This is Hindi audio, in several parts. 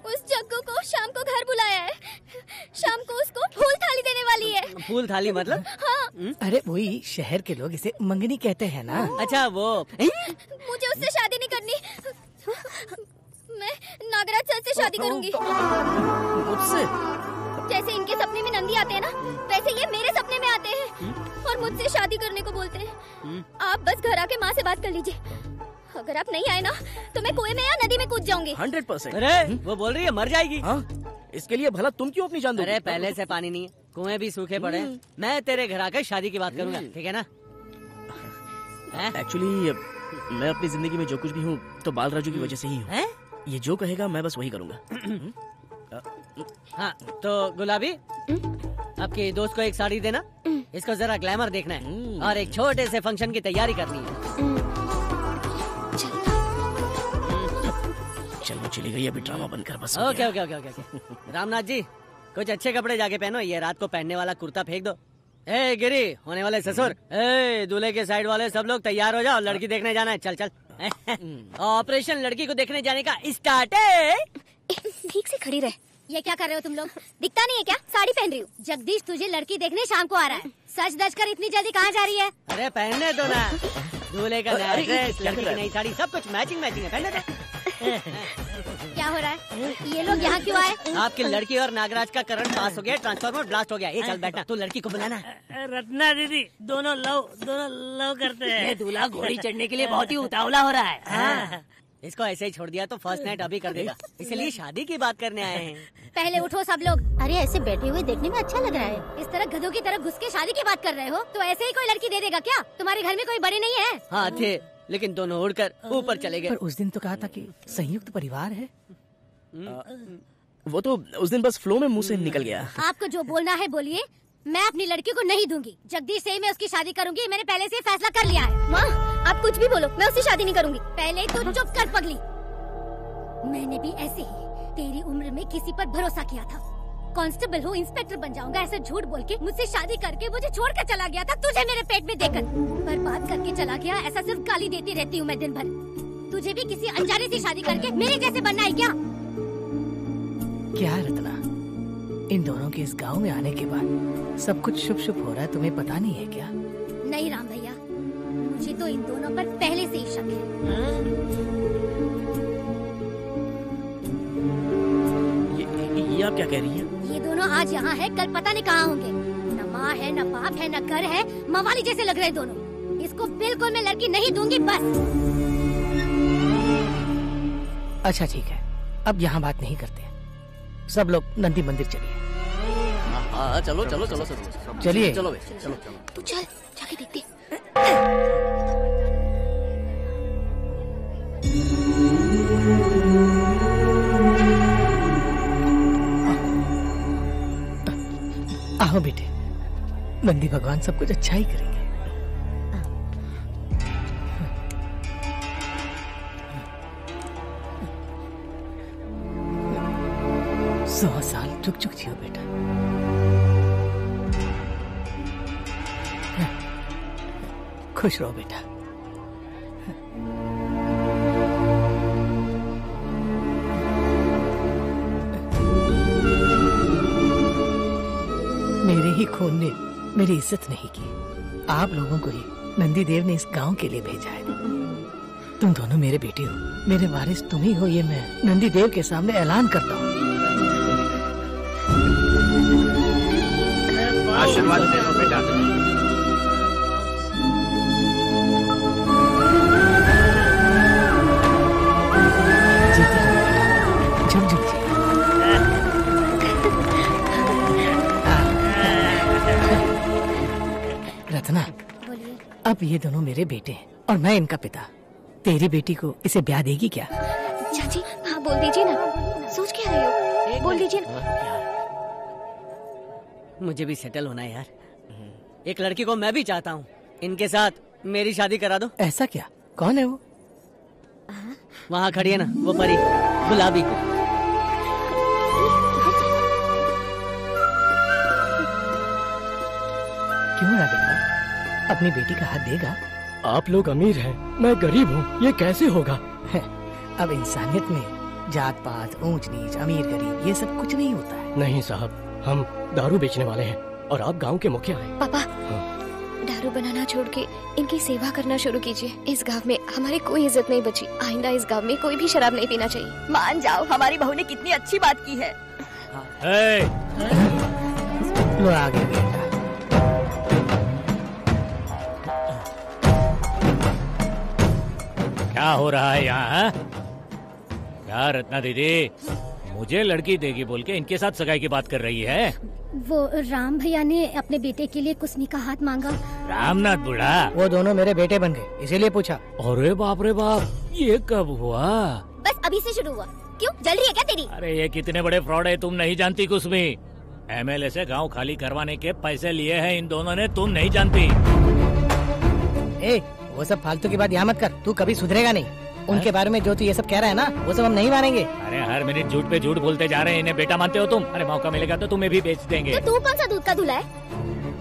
उस जग्गू को शाम को घर बुलाया है। शाम को उसको फूल थाली देने वाली है। फूल थाली मतलब? हाँ। अरे वही शहर के लोग इसे मंगनी कहते हैं ना। अच्छा वो। मुझे उससे शादी नहीं करनी। मैं नागराज सर से शादी करूंगी। मुझसे? जैसे इनके सपने में नंदी आते हैं ना, वैसे ये मेरे सपने में आते हैं और मुझसे शादी करने को बोलते हैं। आप बस घर आके माँ से बात कर लीजिए। अगर आप नहीं आए ना तो मैं कुएं में या नदी में कूद जाऊंगी। 100%। अरे वो बोल रही है मर जाएगी। हाँ? इसके लिए भला तुम क्यों अपनी जान दोगे? अरे पहले से पानी नहीं है, कुएं भी सूखे पड़े हैं। मैं तेरे घर आकर शादी की बात करूंगा, ठीक है ना? एक्चुअली मैं अपनी जिंदगी में जो कुछ भी हूँ तो बाल राजू की वजह से ही हूँ। ये जो कहेगा मैं बस वही करूँगा। हाँ तो गुलाबी, आपके दोस्त को एक साड़ी देना, इसको जरा ग्लैमर देखना है और एक छोटे से फंक्शन की तैयारी करनी है। चलो चली गई, अभी ड्रामा बनकर बस। Okay okay okay okay. Ramnath ji कुछ अच्छे कपड़े जाके पहनो, ये रात को पहनने वाला कुर्ता फेंक दो। ए गिरी, होने वाले ससुर, ए दूल्हे के साइड वाले सब लोग तैयार हो जाओ, लड़की देखने जाना है। चल चल। ऑपरेशन लड़की को देखने जाने का स्टार्ट है। ठीक से खड़ी रहे। ये क्या कर रहे हो तुम लोग? दिखता नहीं है क्या? साड़ी पहन रही हूँ। जगदीश तुझे लड़की देखने शाम को आ रहा है। सच दच कर इतनी जल्दी कहाँ जा रही है? अरे पहनने दो ना, दूल्हे का नया ड्रेस, लड़की की नई साड़ी, सब कुछ मैचिंग मैचिंग है, पहनने दो। क्या हो रहा है? ये लोग यहाँ क्यों आए? आपकी लड़की और नागराज का करंट पास हो गया, ट्रांसफार्मर ब्लास्ट हो गया। ये चल बैठना, तू लड़की को बुलाना। रत्ना दीदी दोनों लव करते हैं। दूल्हा घोड़ी चढ़ने के लिए बहुत ही उतावला हो रहा है। हाँ। इसको ऐसे ही छोड़ दिया तो फर्स्ट नाइट अभी कर देगा, इसलिए शादी की बात करने आए हैं। पहले उठो सब लोग। अरे ऐसे बैठे हुए देखने में अच्छा लग रहा है। इस तरह गधों की तरह घुस के शादी की बात कर रहे हो तो ऐसे ही कोई लड़की दे देगा क्या? तुम्हारे घर में कोई बड़े नहीं है? हाँ थे, लेकिन दोनों उड़कर ऊपर चले गए। पर उस दिन तो कहा था कि संयुक्त परिवार है। वो तो उस दिन बस फ्लो में मुंह से निकल गया। आपको जो बोलना है बोलिए। मैं अपनी लड़की को नहीं दूंगी। जगदीश से ही मैं उसकी शादी करूंगी, मैंने पहले से फैसला कर लिया है। माँ आप कुछ भी बोलो, मैं उससे शादी नहीं करूंगी। पहले तो चुप कर पगली। मैंने भी ऐसे ही तेरी उम्र में किसी पर भरोसा किया था। कांस्टेबल हो, इंस्पेक्टर बन जाऊंगा ऐसे झूठ बोल के मुझसे शादी करके मुझे छोड़ कर चला गया था। तुझे मेरे पेट में देकर बर्बाद करके चला गया। ऐसा सिर्फ गाली देती रहती हूँ मैं दिन भर। तुझे भी किसी अनजाने से शादी करके मेरे जैसे बनना है क्या? क्या रत्ना, इन दोनों के इस गांव में आने के बाद सब कुछ शुभ शुभ हो रहा है, तुम्हें पता नहीं है क्या? नहीं राम भैया, मुझे तो इन दोनों पर पहले से ही शक है। ये आप क्या कह रही हैं? ये दोनों आज यहाँ है, कल पता नहीं कहाँ होंगे। न माँ है, न बाप है, न घर है। मवाली जैसे लग रहे हैं दोनों। इसको बिल्कुल मैं लड़की नहीं दूंगी बस। अच्छा ठीक है, अब यहाँ बात नहीं करते। सब लोग नंदी मंदिर चलिए। हाँ चलो चलो चलो चलो चलिए। चलो चलो। तू चल, जाके देखते। आओ बेटे, नंदी भगवान सब कुछ अच्छा ही करेंगे। 100 साल चुक चुक जियो बेटा। खुश रहो बेटा। मेरे ही खून ने मेरी इज्जत नहीं की। आप लोगों को ही नंदी देव ने इस गांव के लिए भेजा है। तुम दोनों मेरे बेटे हो, मेरे वारिस तुम ही हो, ये मैं नंदी देव के सामने ऐलान करता हूँ। आशीर्वाद दे दो बेटा। जब जब रत्ना, अब ये दोनों मेरे बेटे हैं और मैं इनका पिता। तेरी बेटी को इसे ब्याह देगी क्या? चाची हाँ बोल दीजिए ना, सोच क्या रहे हो, बोल दीजिए ना। मुझे भी सेटल होना है यार। एक लड़की को मैं भी चाहता हूँ, इनके साथ मेरी शादी करा दो। ऐसा क्या? कौन है वो? वहाँ खड़ी है ना वो परी, गुलाबी। क्यों राघव, अपनी बेटी का हाथ देगा? आप लोग अमीर हैं, मैं गरीब हूँ, ये कैसे होगा? अब इंसानियत में जात पात, ऊंच नीच, अमीर गरीब, ये सब कुछ नहीं होता है। नहीं साहब, हम दारू बेचने वाले हैं और आप गांव के मुखिया हैं। पापा, दारू बनाना छोड़ के इनकी सेवा करना शुरू कीजिए। इस गांव में हमारी कोई इज्जत नहीं बची। आइंदा इस गांव में कोई भी शराब नहीं पीना चाहिए। मान जाओ, हमारी बहू ने कितनी अच्छी बात की है। लो आगे बेटा। क्या हो रहा है यहाँ? क्या रत्ना दीदी मुझे लड़की देगी बोल के इनके साथ सगाई की बात कर रही है? वो राम भैया ने अपने बेटे के लिए कुसमी का हाथ मांगा। रामनाथ बूढ़ा? वो दोनों मेरे बेटे बन गए, इसीलिए पूछा। अरे बाप रे बाप, ये कब हुआ? बस अभी से शुरू हुआ। क्यों, जल रही है क्या तेरी? अरे ये कितने बड़े फ्रॉड है, तुम नहीं जानती कुसमी। एमएलए से गांव खाली करवाने के पैसे लिए हैं इन दोनों ने, तुम नहीं जानती। वो सब फालतू की बात यहाँ मत कर, तू कभी सुधरेगा नहीं। उनके बारे में जो तू ये सब कह रहा है ना, वो सब हम नहीं मानेंगे। अरे हर मिनट झूठ पे झूठ बोलते जा रहे हैं, इन्हें बेटा मानते हो तुम? अरे मौका मिलेगा तो तुम्हें भी बेच देंगे। तो तू कौन सा दूध का दूल्हा है?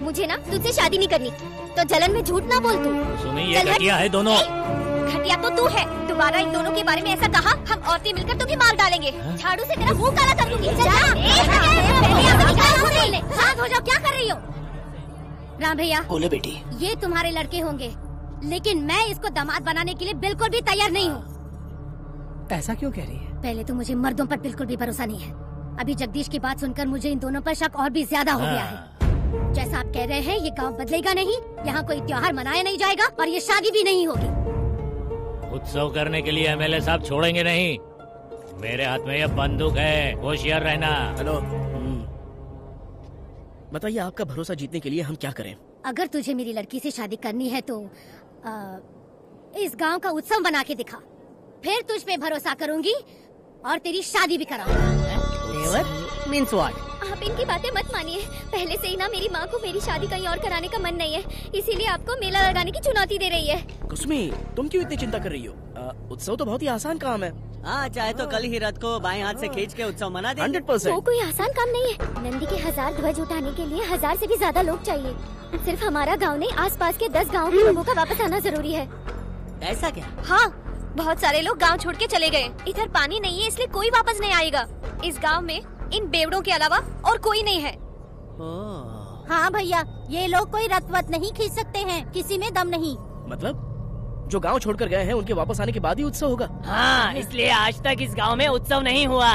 मुझे ना तुझसे शादी नहीं करनी, तो जलन में झूठ ना बोल तू। सुनी, ये घटिया है दोनों। घटिया तो तू है। दोबारा इन दोनों के बारे में ऐसा कहा, हम औरतें मिलकर तुझे मार डालेंगे। झाड़ू से तेरा मुंह काला कर दूंगी। शांत हो जाओ, क्या कर रही हो? राम भैया, बोलो बेटी। ये तुम्हारे लड़के होंगे, लेकिन मैं इसको दामाद बनाने के लिए बिल्कुल भी तैयार नहीं हूँ। ऐसा क्यों कह रही है? पहले तो मुझे मर्दों पर बिल्कुल भी भरोसा नहीं है। अभी जगदीश की बात सुनकर मुझे इन दोनों पर शक और भी ज्यादा हो गया है। जैसा आप कह रहे हैं, ये गांव बदलेगा नहीं, यहाँ कोई त्योहार मनाया नहीं जाएगा और ये शादी भी नहीं होगी। उत्सव करने के लिए एमएलए साहब छोड़ेंगे नहीं। मेरे हाथ में ये बंदूक है, होशियार रहना। हेलो, बताइए आपका भरोसा जीतने के लिए हम क्या करें? अगर तुझे मेरी लड़की से शादी करनी है तो इस गांव का उत्सव बना के दिखा, फिर तुझ पे भरोसा करूंगी और तेरी शादी भी कराऊंगी। Means what? आप इनकी बातें मत मानिए। पहले से ही ना मेरी माँ को मेरी शादी कहीं और कराने का मन नहीं है, इसीलिए आपको मेला लगाने की चुनौती दे रही है। कुसमी, तुम क्यों इतनी चिंता कर रही हो? उत्सव तो बहुत ही आसान काम है। हाँ, चाहे तो कल ही रथ को बाएं हाथ से खींच के उत्सव मना देंगे। 100%। वो कोई आसान काम नहीं है। नंदी के 1000 ध्वज उठाने के लिए 1000 से भी ज्यादा लोग चाहिए। सिर्फ हमारा गांव नहीं, आसपास के 10 गांवों के लोगों का वापस आना जरूरी है। ऐसा क्या? हाँ, बहुत सारे लोग गांव छोड़ के चले गए। इधर पानी नहीं है, इसलिए कोई वापस नहीं आएगा। इस गांव में इन बेवड़ों के अलावा और कोई नहीं है। हाँ भैया, ये लोग कोई रथवत नहीं खींच सकते हैं, किसी में दम नहीं। मतलब जो गांव छोड़कर गए हैं उनके वापस आने के बाद ही उत्सव होगा? हाँ, इसलिए आज तक इस गांव में उत्सव नहीं हुआ।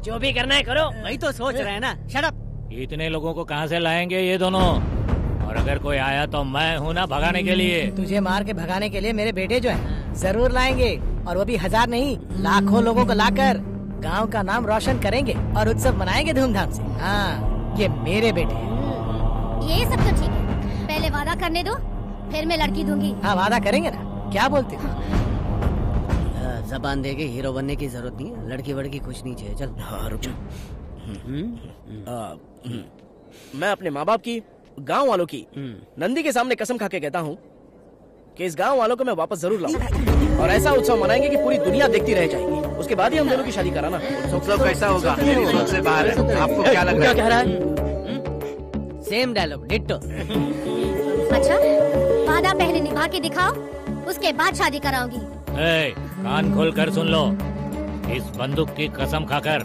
जो भी करना है करो। वही तो सोच रहे हैं ना। Shut up. इतने लोगों को कहाँ से लाएंगे ये दोनों? और अगर कोई आया तो मैं हूँ ना भगाने के लिए। तुझे मार के भगाने के लिए मेरे बेटे जो है जरूर लाएंगे, और वो भी 1000 नहीं, लाखों लोगों को लाकर गांव का नाम रोशन करेंगे और उत्सव मनाएंगे धूमधाम से। हाँ, ये मेरे बेटे हैं। ये सब तो ठीक है, पहले वादा करने दो, फिर मैं लड़की दूंगी। हाँ, वादा करेंगे ना। क्या बोलते हो? जबान दे के हीरो बनने की जरूरत नहीं है, लड़की वड़की कुछ नहीं चाहिए। चल। हाँ, रुक जा। मैं अपने माँ बाप की, गांव वालों की, नंदी के सामने कसम खा के कहता हूँ कि इस गांव वालों को मैं वापस जरूर लाऊंगा और ऐसा उत्सव मनाएंगे कि पूरी दुनिया देखती रह जाएगी। उसके बाद ही हम दोनों की शादी कराना। उत्सव कैसा होगा? से बाहर है। आपको क्या लग रहा है? क्या कह रहा है? Same dialogue, ditto. अच्छा, वादा पहले निभा के दिखाओ, उसके बाद शादी कराऊंगी। कान खोल कर सुन लो। इस बंदूक की कसम खाकर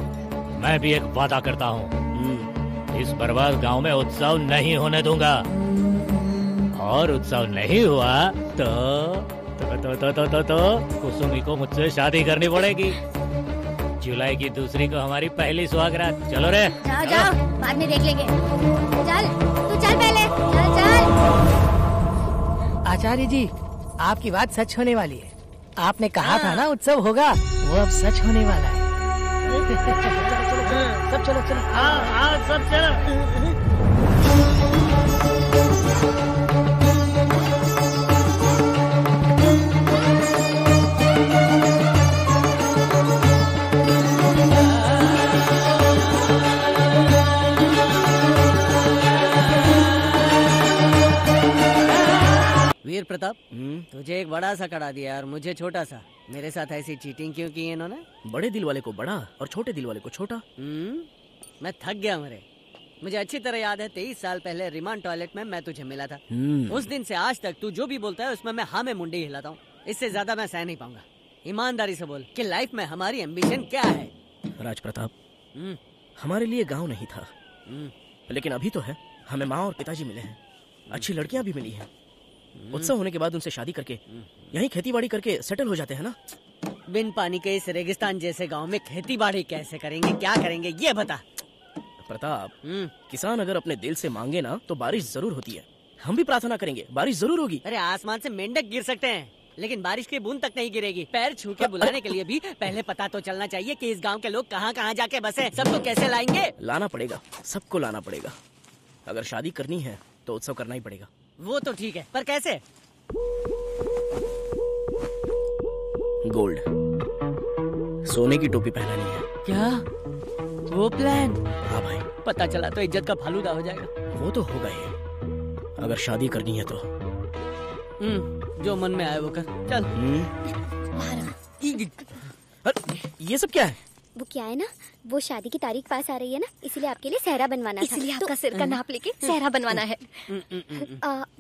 मैं भी एक वादा करता हूँ, इस बर्बाद गांव में उत्सव नहीं होने दूंगा। और उत्सव नहीं हुआ तो कुसुमी को मुझसे शादी करनी पड़ेगी। जुलाई की 2 को हमारी पहली सुहागरात। चलो रे। जाओ जाओ, बाद में देख लेंगे। चल, तू चल पहले। चल चल। आचार्य जी, आपकी बात सच होने वाली है। आपने कहा था ना उत्सव होगा, वो अब सच होने वाला है। सब चलो चलो। हाँ, सब चलो। वीर प्रताप, तुझे एक बड़ा सा कड़ा दिया और मुझे छोटा सा। मेरे साथ ऐसी चीटिंग क्यों की इन्होंने? बड़े दिल वाले को बड़ा और छोटे दिल वाले को छोटा। मैं थक गया मेरे। मुझे अच्छी तरह याद है 23 साल पहले रिमांड टॉयलेट में मैं तुझे मिला था। उस दिन से आज तक तू जो भी बोलता है उसमें मैं हाँ में मुंडी हिलाता हूँ। इससे ज्यादा मैं सह नहीं पाऊंगा। ईमानदारी से बोल कि लाइफ में हमारी एम्बिशन क्या है? राज प्रताप, हमारे लिए गांव नहीं था, लेकिन अभी तो है। हमें माँ और पिताजी मिले हैं, अच्छी लड़कियां भी मिली हैं। उत्सव होने के बाद उनसे शादी करके यहीं खेतीबाड़ी करके सेटल हो जाते हैं ना। बिन पानी के इस रेगिस्तान जैसे गांव में खेतीबाड़ी कैसे करेंगे, क्या करेंगे ये बता। प्रताप, किसान अगर अपने दिल से मांगे ना तो बारिश जरूर होती है। हम भी प्रार्थना करेंगे, बारिश जरूर होगी। अरे आसमान से मेंढक गिर सकते हैं, लेकिन बारिश की बूंद तक नहीं गिरेगी। पैर छू के बुलाने के लिए भी पहले पता तो चलना चाहिए कि इस गांव के लोग कहाँ कहाँ जाके बसे। सबको कैसे लाएंगे? लाना पड़ेगा, सबको लाना पड़ेगा। अगर शादी करनी है तो उत्सव करना ही पड़ेगा। वो तो ठीक है, पर कैसे? गोल्ड, सोने की टोपी पहनानी है। क्या वो प्लान? हाँ भाई। पता चला तो इज्जत का फालूदा हो जाएगा। वो तो होगा ही, अगर शादी करनी है तो। जो मन में आए वो कर। चल। ये सब क्या है? वो क्या है ना, वो शादी की तारीख पास आ रही है ना, इसलिए आपके लिए सहरा बनवाना था। इसलिए आपका सिर का नाप लेके सहरा बनवाना है।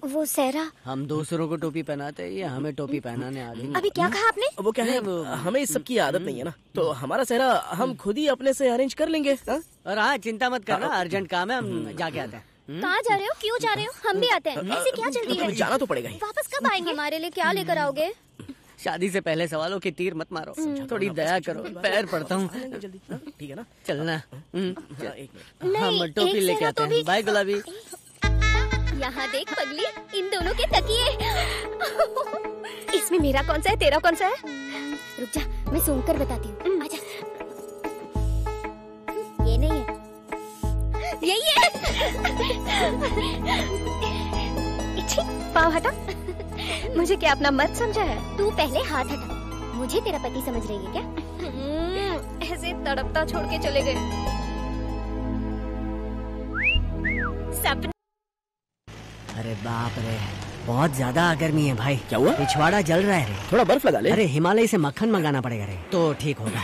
वो सहरा हम दूसरों को टोपी पहनाते हैं, ये हमें टोपी पहनाने आ गई। अभी क्या कहा आपने? वो क्या है, हमें इस सब की आदत नहीं है ना, तो हमारा सहरा हम खुद ही अपने से अरेंज कर लेंगे। और हाँ, चिंता मत करना, अर्जेंट काम है, हम जाके आते हैं। कहाँ जा रहे हो, क्यों जा रहे हो? हम भी आते हैं। ऐसे क्या जल्दी है? जाना तो पड़ेगा ही। वापस कब आएंगे? हमारे लिए क्या लेकर आओगे? शादी से पहले सवालों की तीर मत मारो, थोड़ी दया करो, पैर पड़ता हूँ। ठीक है ना? चलना। नहीं, हम टोपी लेके आते हैं। बाय गुलाबी। यहाँ देख पगली, इन दोनों के तकिए। इसमें मेरा कौन सा है, तेरा कौन सा है? रुक जा, मैं सूंघ कर बताती हूँ। आजा। ये नहीं है, यही है। पाँव हटा। मुझे क्या अपना मत समझा है? तू पहले हाथ हटा। मुझे तेरा पति समझ रही है क्या? ऐसे तड़पता छोड़ के चले गए। सपने। अरे बाप रे, बहुत ज्यादा गर्मी है भाई। क्या हुआ? पिछवाड़ा जल रहा है रे। थोड़ा बर्फ लगा ले। अरे हिमालय से मक्खन मंगाना पड़ेगा रे, तो ठीक होगा।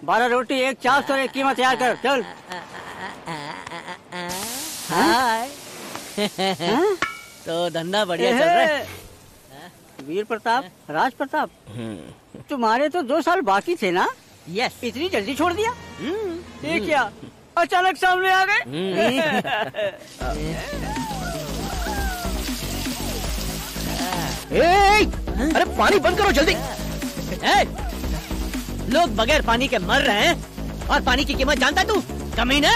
12 रोटी 1 चाप और 1 कीमा तैयार कर। चल। हाय। तो धंधा बढ़िया चल रहा है। वीर प्रताप, राज प्रताप, तुम्हारे तो 2 साल बाकी थे ना? यस। इतनी जल्दी छोड़ दिया? ये क्या अचानक सामने आ गए? अरे पानी बंद करो जल्दी। लोग बगैर पानी के मर रहे हैं और पानी की कीमत जानता तू? कमीने।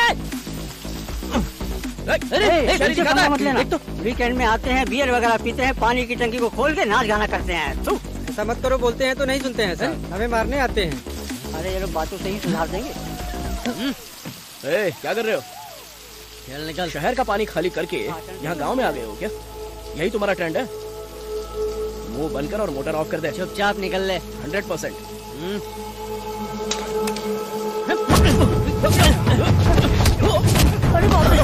मत लेना। वीकेंड में आते हैं, बियर वगैरह पीते हैं, पानी की टंकी को खोल के नाच गाना करते हैं। ऐसा मत करो, बोलते हैं तो नहीं सुनते हैं सर, हमें मारने आते हैं। अरे ये लोग बातों से ही सुधार देंगे। क्या कर रहे हो? चल निकल। शहर का पानी खाली करके यहाँ गांव में आ गए हो क्या? यही तुम्हारा ट्रेंड है? मुंह बंद कर और मोटर ऑफ कर दे। चुपचाप निकल ले। 100%। अरे बाप रे।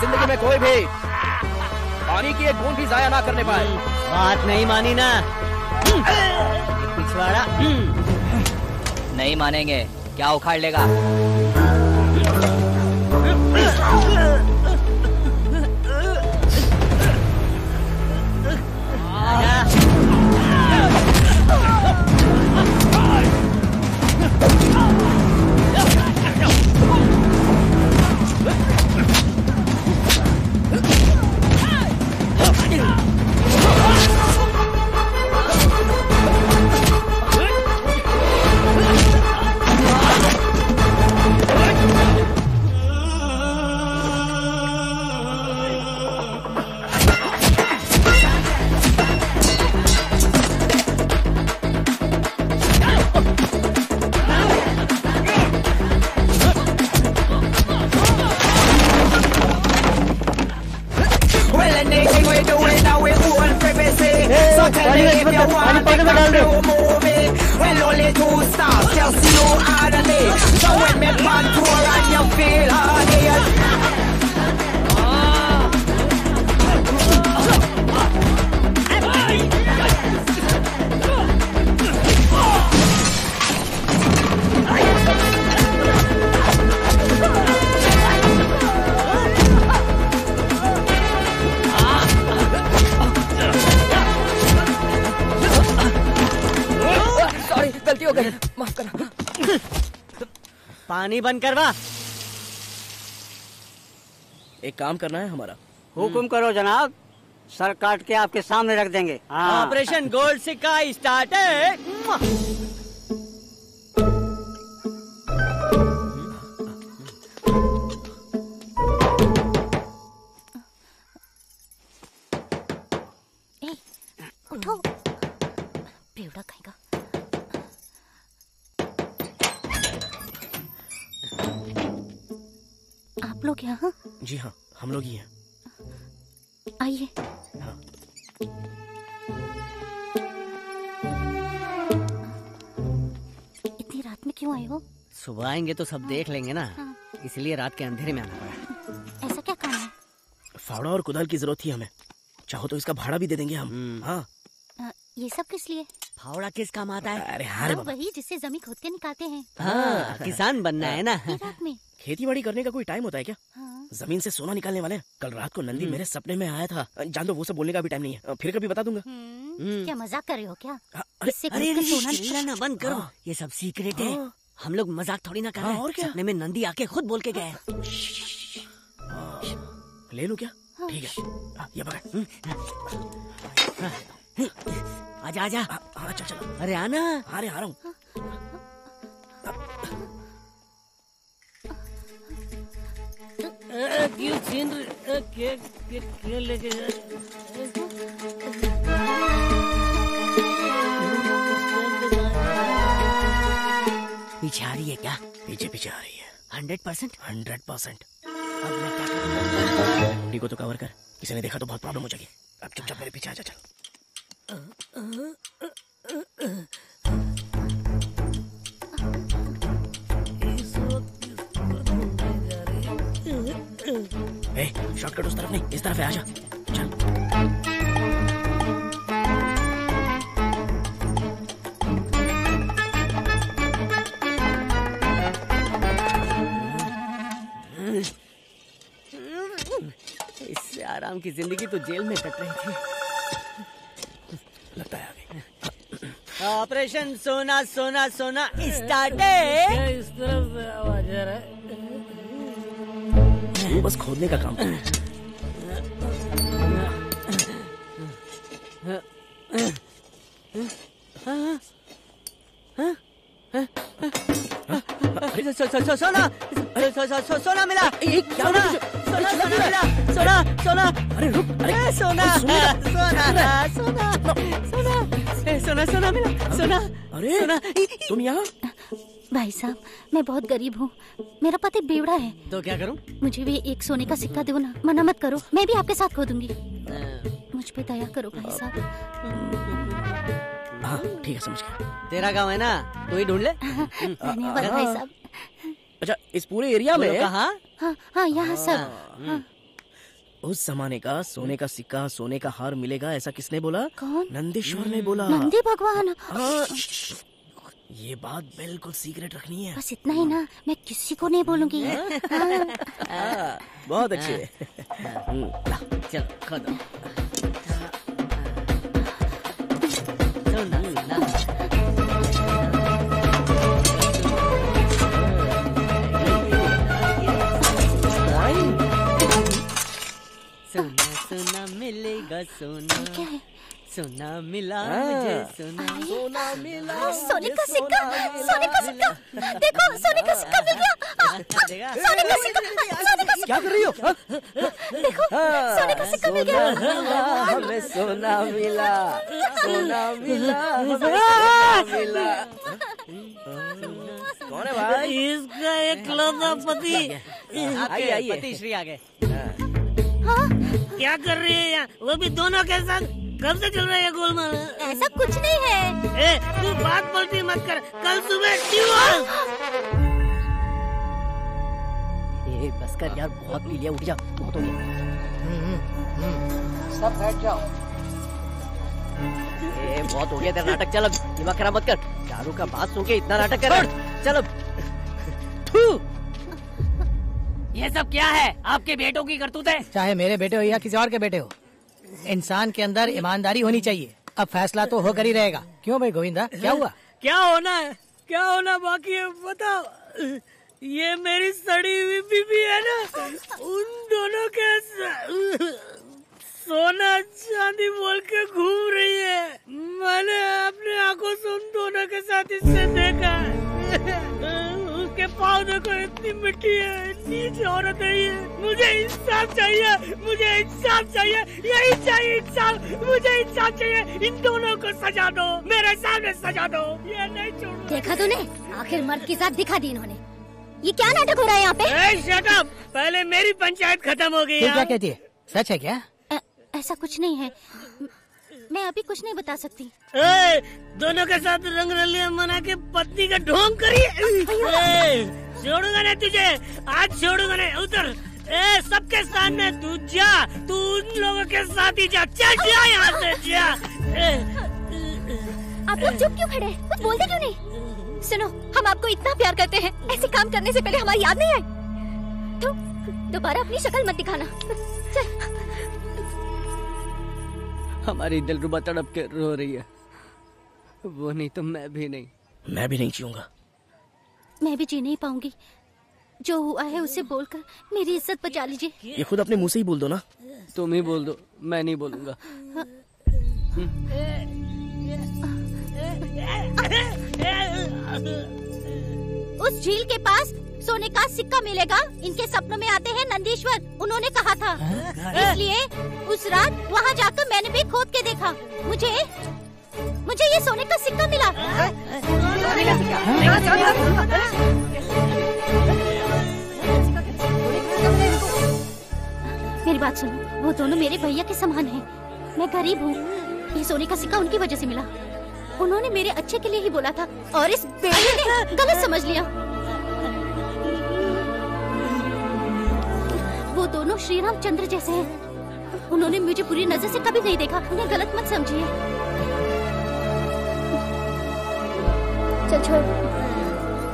जिंदगी में कोई भी पानी की एक बूंद भी जाया ना करने पाए। बात नहीं मानी ना पिछवाड़ा? नहीं मानेंगे, क्या उखाड़ लेगा? खाने में डाल रहे हो? गलती हो गई, माफ करना। पानी बंद करवा। एक काम करना है हमारा। हुकुम करो जनाब, सर काट के आपके सामने रख देंगे। ऑपरेशन गोल्ड सिक्का स्टार्ट है। उठो, बेवड़ा कहेगा। आप लोग यहाँ? जी हाँ, हम लोग ही हैं। आइए। हाँ। इतनी रात में क्यों आए हो? सुबह आएंगे तो सब देख लेंगे ना, हाँ। इसलिए रात के अंधेरे में आना पड़ा। ऐसा क्या काम है? फावड़ा और कुदाल की जरूरत थी हमें, चाहो तो इसका भाड़ा भी दे देंगे हम। हाँ। ये सब किस लिए? फावड़ा किस काम आता है? अरे हाँ वही जिससे जमीन खोद के निकालते हैं। हाँ, किसान बनना है ना। रात में खेती बाड़ी करने का कोई टाइम होता है क्या? हाँ। जमीन से सोना निकालने वाले हैं। कल रात को नंदी मेरे सपने में आया था। जान दो, वो सब बोलने का भी टाइम नहीं है, फिर कभी बता दूंगा। क्या मजाक कर रहे हो क्या? इससे सोना निकालना बंद करो, ये सब सीक्रेट है। हम लोग मजाक थोड़ी ना कर रहे हैं। और क्या? सपने में नंदी आके खुद बोल के गए। ले लो क्या? ठीक है, ये पकड़। आजा आजा। हाँ चल चलो। अरे आना। अरे आ रहा हूँ। क्यों छीन रहे? क्या लेके जा? पीछे आ रही है क्या? पीछे पीछे आ रही है। 100%? 100%। अब मैं क्या करूँ? मुंडी को तो कवर कर, किसी ने देखा तो बहुत प्रॉब्लम हो जाएगी। अब चुपचाप मेरे पीछे आजा। चल। शॉर्टकट उस तरफ नहीं, इस तरफ है, आजा। चल। इससे आराम की जिंदगी तो जेल में कट रही थी। लगता है आगे। ऑपरेशन सोना सोना सोना स्टार्ट है। इस तरफ से आवाज आ रहा है। तू बस खोदने का काम कर। सोना मिला। सोना सोना सोना मिला। सोना सोना। अरे रुक, सोना सोना सोना सोना सोना मिला। सोना। अरे सोना। तुम यहाँ? भाई साहब, मैं बहुत गरीब हूँ, मेरा पति बेवड़ा है। तो क्या करूँ? मुझे भी एक सोने का सिक्का दो ना, मना मत करो, मैं भी आपके साथ खोदूंगी। मुझ पे दया करो भाई साहब। हाँ ठीक है, समझ गया। तेरा गाँव है ना, तू ही ढूंढ ले। धन्यवाद भाई साहब। अच्छा, इस पूरे एरिया में? कहाँ? हाँ हाँ, यहाँ सब। हाँ। उस जमाने का सोने का सिक्का, सोने का हार मिलेगा, ऐसा किसने बोला? कौन? नंदीश्वर ने बोला। नंदी भगवान। ये बात बिल्कुल सीक्रेट रखनी है। बस इतना ही ना, मैं किसी को नहीं बोलूंगी। बहुत अच्छे। चलो खोदो। सोना सोना मिलेगा सोना। क्या है? सोना मिला मुझे, सोना सोना मिला। सोने का सिक्का, सोने का सिक्का, देखो सोने का सिक्का मिल गया। सोने का सिक्का, सोने का सिक्का। क्या कर रही हो? देखो सोने का सिक्का मिल गया। हमें सोना मिला, सोना मिला, सोना मिला। कौन है भाई? इसका एकलौता पति। आइए पति श्री आ गए। हाँ? क्या कर रही है यहाँ? वो भी दोनों के साथ? कब से चल रहा है ये गोलमाल? ऐसा कुछ नहीं है। तू बात बोलती मत कर, कल सुबह डिवोर्स। बस कर यार, बहुत पी लिया, उठ जा, बहुत हो गया। सब बैठ जाओ। बहुत हो गया तेरा नाटक, चल अब दिमाग खराब मत कर। दारू का बात सुन के इतना नाटक कर, चल अब। ये सब क्या है? आपके बेटों की करतूत है? चाहे मेरे बेटे हो या किसी और के बेटे हो, इंसान के अंदर ईमानदारी होनी चाहिए। अब फैसला तो होकर ही रहेगा। क्यों भाई गोविंदा, क्या हुआ? क्या होना है, क्या होना बाकी है बताओ। ये मेरी सड़ी हुई बीबी है ना, उन दोनों के सोना चांदी बोल के घूम रही है। मैंने अपने आंखों से उन दोनों के साथ इससे देखा। उसके पाँव देखो, इतनी मिट्टी है, नीच औरत है ये। मुझे इंसाफ चाहिए, मुझे इंसाफ चाहिए, यही चाहिए इंसाफ, मुझे इंसाफ चाहिए। इन दोनों को सजा दो, मेरे सामने सजा दो, ये नहीं छोड़ूंगा। देखा तूने, आखिर मर्द के साथ दिखा दी इन्होंने। ये क्या नाटक हो रहा है यहाँ पे? शट अप, पहले मेरी पंचायत खत्म हो गई। तू क्या कहती है, सच है क्या? ऐसा कुछ नहीं है, मैं अभी कुछ नहीं बता सकती। दोनों के साथ रंग रलियां मना के पत्नी का ढोंग करिए। छोड़ूंगा नहीं तुझे, आज छोड़ूंगा नहीं। उतर, सबके सामने तू जा, तू उन लोगों के साथ ही जा, चल जा यहाँ से, जा। आप लोग चुप क्यों खड़े, कुछ बोलते क्यों नहीं? सुनो, हम आपको इतना प्यार करते हैं, ऐसे काम करने से पहले हमारी याद नहीं आई तो दोबारा अपनी शक्ल मत दिखाना। चल। हमारी दिलरुबा तड़प के रो रही है, वो नहीं तो मैं भी नहीं। मैं भी नहीं जीऊंगा। मैं भी जी नहीं पाऊंगी। जो हुआ है उसे बोलकर मेरी इज्जत बचा लीजिए। ये खुद अपने मुंह से ही बोल दो ना। तुम ही बोल दो, मैं नहीं बोलूंगा। उस झील के पास सोने का सिक्का मिलेगा। इनके सपनों में आते हैं नंदीश्वर, उन्होंने कहा था। इसलिए उस रात वहाँ जाकर मैंने भी खोद के देखा। मुझे ये सोने का सिक्का मिला। मेरी बात सुनो, वो दोनों मेरे भैया के समान हैं। मैं गरीब हूँ, ये सोने का सिक्का उनकी वजह से मिला। उन्होंने मेरे अच्छे के लिए ही बोला था और इस बेटे ने गलत समझ लिया। वो दोनों श्री रामचंद्र जैसे हैं। उन्होंने मुझे बुरी नजर से कभी नहीं देखा, उन्हें गलत मत समझिए। चल छोड़,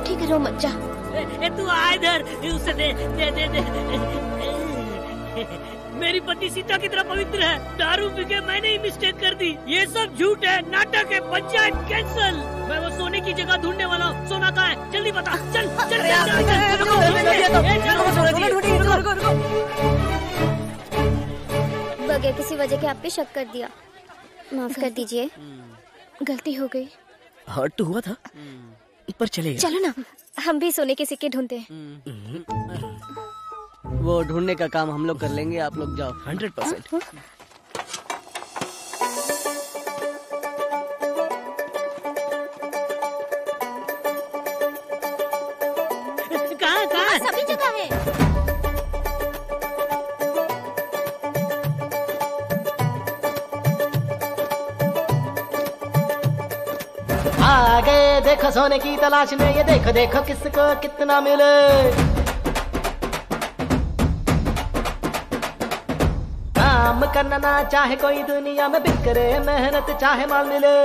ठीक है, रो मत जा। तू आ इधर, उसे दे दे दे दे। मेरी पति सीता की तरह पवित्र है, दारू पी के मैंने ही मिस्टेक कर दी। ये सब झूठ है, नाटक है, पंचायत कैंसल। मैं वो सोने की जगह ढूंढने वाला हूँ। सोना कहाँ है, जल्दी बता। चल चल बगैर किसी वजह के आप पे शक कर दिया, माफ कर दीजिए, गलती हो गई। हर्ट तो हुआ था, पर चलेगा। चलो ना, हम भी सोने के सिक्के ढूंढते हैं। वो ढूंढने का काम हम लोग कर लेंगे, आप लोग जाओ। 100%। कहाँ सभी जगह है। आगे देखो सोने की तलाश में, ये देखो देखो किसको कितना मिले। काम करना ना चाहे कोई दुनिया में, बिखरे मेहनत चाहे माल मिले।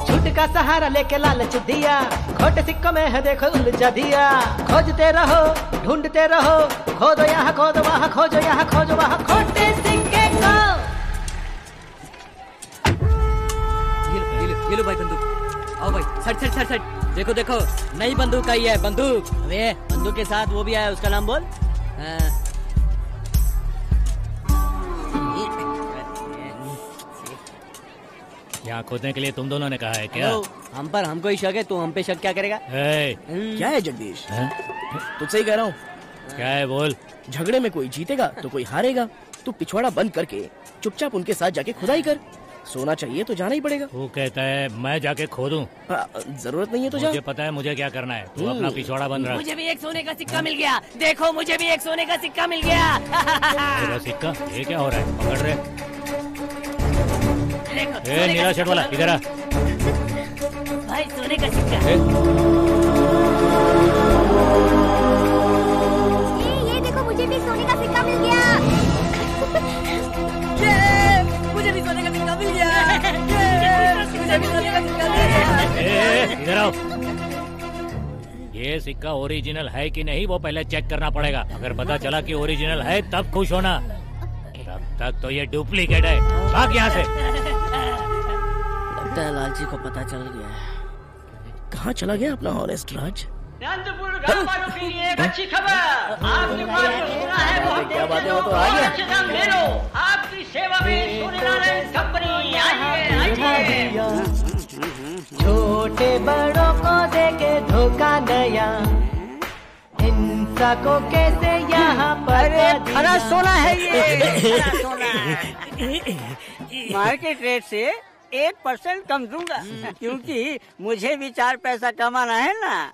झूठ का सहारा लेके लालच दिया, खोटे सिक्कों में है देखो उलझा दिया। खोजते रहो, ढूंढते रहो, खोदो यहाँ खोदो वहाँ, खोजो यहाँ खोजो वहाँ, खोटे सिक्के को। ये लो भाई बंदूक। आओ भाई, सट सट सट सट। देखो देखो, नई बंदूक आई है, बंदूक। अबे बंदूक के साथ वो भी आया, उसका नाम बोल। यहाँ खोदने के लिए तुम दोनों ने कहा है क्या? हम पर हमको ही शक है, तू हम पे शक क्या करेगा? क्या है जगदीश, तुझसे ही कह रहा हूँ। क्या है बोल। झगड़े में कोई जीतेगा तो कोई हारेगा। तू पिछवाड़ा बंद करके चुपचाप उनके साथ जाके खुदाई कर। सोना चाहिए तो जाना ही पड़ेगा। तू कहता है मैं जाके खोदूं? जरूरत नहीं है तो जा। मुझे पता है मुझे क्या करना है। तू अपना पिछवाड़ा बन रहा है। मुझे भी एक सोने का सिक्का मिल गया। देखो मुझे भी एक सोने का सिक्का मिल गया। तेरा सिक्का? ये क्या हो रहा है? पकड़ रहे। ए नीला शर्ट वाला इधर आ। भाई सोने का सिक्का। ये देखो मुझे भी सोने का सिक्का मिल गया। मुझे भी सोने का सिक्का मिल गया। मुझे भी सोने का सिक्का मिल गया। इधर आओ। ये सिक्का ओरिजिनल है कि नहीं वो पहले चेक करना पड़ेगा। अगर पता चला कि ओरिजिनल है तब खुश होना, तब तक तो ये डुप्लीकेट है। भाग यहाँ से। लगता है लालची को पता चल गया है। कहाँ चला गया अपना ऑनेस्ट राज? नंदपुर गांव वालों के लिए एक अच्छी खबर। आपने सुना है वो क्या बात है, वो तो आ गया। ले लो, आपकी सेवा में सूर्यनारायण कंपनी आइए। छोटे बड़ों को देके धोखा गया, इंसान को कैसे यहाँ पर खरा सोना है ये। मार्केट रेट से 1% कम दूंगा, क्योंकि मुझे भी 4 पैसा कमाना है ना।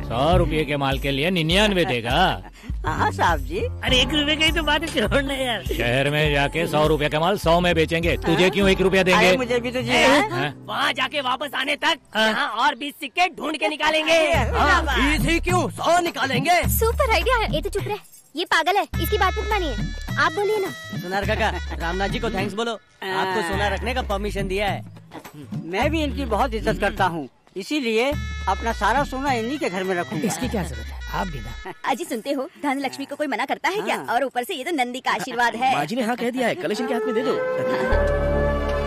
100 रुपये के माल के लिए 99 देगा। हाँ साहब जी। अरे 1 रुपए की तो बात छोड़ना यार। शहर में जाके 100 रुपये का माल 100 में बेचेंगे। तुझे क्यों 1 रुपया देंगे? मुझे भी तो जी। वहाँ जाके वापस आने तक यहाँ और 20 सिक्के ढूंढ के निकालेंगे। 20 क्यों 100 निकालेंगे। सुपर आइडिया है। ये तो चुप रहे, ये पागल है, इसकी बात मत मानिए। आप बोलिए ना। सुनार काका, रामनाथ जी को थैंक्स बोलो, आपको सोना रखने का परमिशन दिया है। मैं भी इनकी बहुत इज्जत करता हूँ, इसीलिए अपना सारा सोना इन्हीं के घर में रखूंगा। इसकी क्या जरूरत है, आप भी ना। अजी सुनते हो, धन लक्ष्मी को कोई मना करता है क्या? और ऊपर से ये तो नंदी का आशीर्वाद है। माँ जी ने हाँ कह दिया है, कलेश इनके हाथ में दे दो।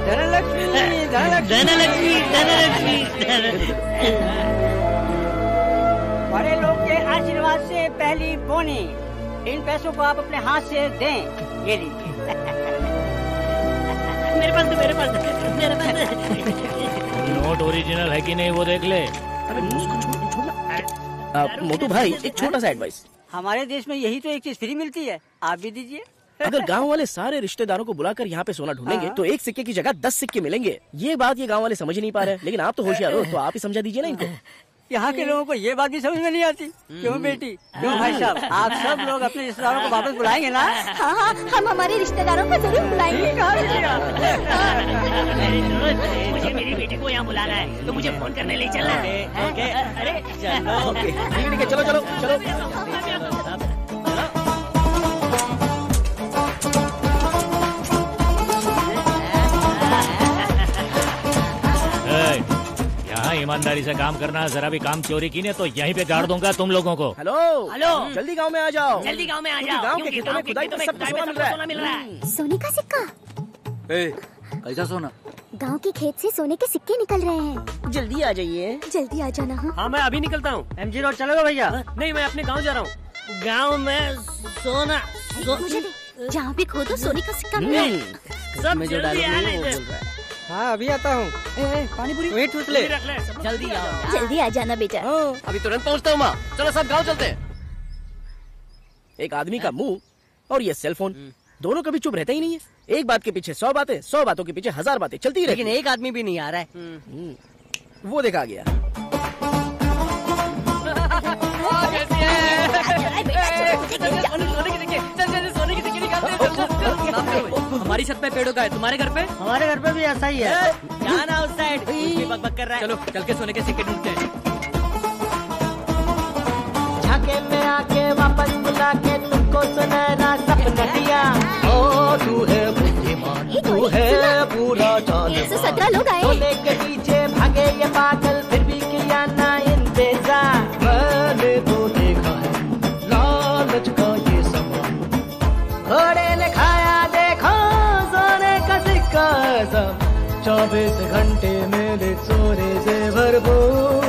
धनलक्ष्मी, धनलक्ष्मी, धनलक्ष्मी। बड़े लोग के आशीर्वाद से पहली बोनी। इन पैसों को आप अपने हाथ से दें। ये लीजिए। मेरे पास मेरे पास नोट ओरिजिनल है कि नहीं वो देख ले। अरे उसको छोड़ना। मोटू भाई, एक छोटा सा एडवाइस। हमारे देश में यही तो एक चीज फ्री मिलती है, आप भी दीजिए। अगर गांव वाले सारे रिश्तेदारों को बुलाकर यहाँ पे सोना ढूंढेंगे तो 1 सिक्के की जगह 10 सिक्के मिलेंगे। ये बात ये गांव वाले समझ नहीं पा रहे, लेकिन आप तो होशियार हो, तो आप ही समझा दीजिए ना इनको। यहाँ के लोगों को ये बात भी समझ में नहीं आती। क्यों बेटी, क्यों भाई साहब, आप सब लोग अपने रिश्तेदारों को वापस बुलाएंगे ना? हाँ हाँ, हम हमारे रिश्तेदारों को जरूर बुलाएंगे। मुझे मेरी बेटी को यहाँ बुलाना है, तो मुझे फोन करने ले चलना है। अरे चलो, ठीक है, चलो चलो चलो। यहाँ ईमानदारी से काम करना, जरा भी काम चोरी की ने तो यहीं पे गाड़ दूंगा तुम लोगों को। हेलो हेलो, जल्दी गांव में आ जाओ। जल्दी गांव में आ जाओ। गांव के खेतों में खुदाई पर सबको सोना मिल रहा है। सोने का सिक्का। कैसा सोना? गांव के खेत से सोने के सिक्के निकल रहे हैं। जल्दी आ जाइए। जल्दी आ जाना। हाँ, हाँ मैं अभी निकलता हूँ। MG रोड चलोगे भैया? नहीं, मैं अपने गांव जा रहा हूँ। गांव में सोना मुझे दे। जहाँ भी खोदो सोने का सिक्का मिले। सब जल्दी आने दे। हाँ अभी आता हूँ। पानी पूरी वेट उठ ले। जल्दी आओ। जल्दी आ जाना बेटा। अभी तुरंत पहुँचता हूँ माँ। चलो सब गाँव चलते हैं। एक आदमी का मुंह और ये सेल फोन, दोनों कभी चुप रहते ही नहीं है। एक बात के पीछे 100 बातें, 100 बातों के पीछे 1000 बातें चलती रहती। लेकिन एक आदमी भी नहीं आ रहा है। वो देखा गया। हमारी छत पे पेड़ों का है, तुम्हारे घर पे? हमारे घर पे भी ऐसा ही है। जाना उस साइड, बकबक कर रहा है। चलो चल के सोने के सिक्के ढूंढते हैं। झाके में आके वापस बुला के तुमको सुनहरा सपना दिया। ओ तू है बुद्धिमान, तू है पूरा चाल। 117 लोग आए। सोने के पीछे भागे ये पागल, फिर भी किया ना इंतजार। मैंने तो देखा है लालच का ये सामान, घोड़े ने खाया देखो सोने का सिक्का। 24 घंटे मेरे सोने से भरपूर।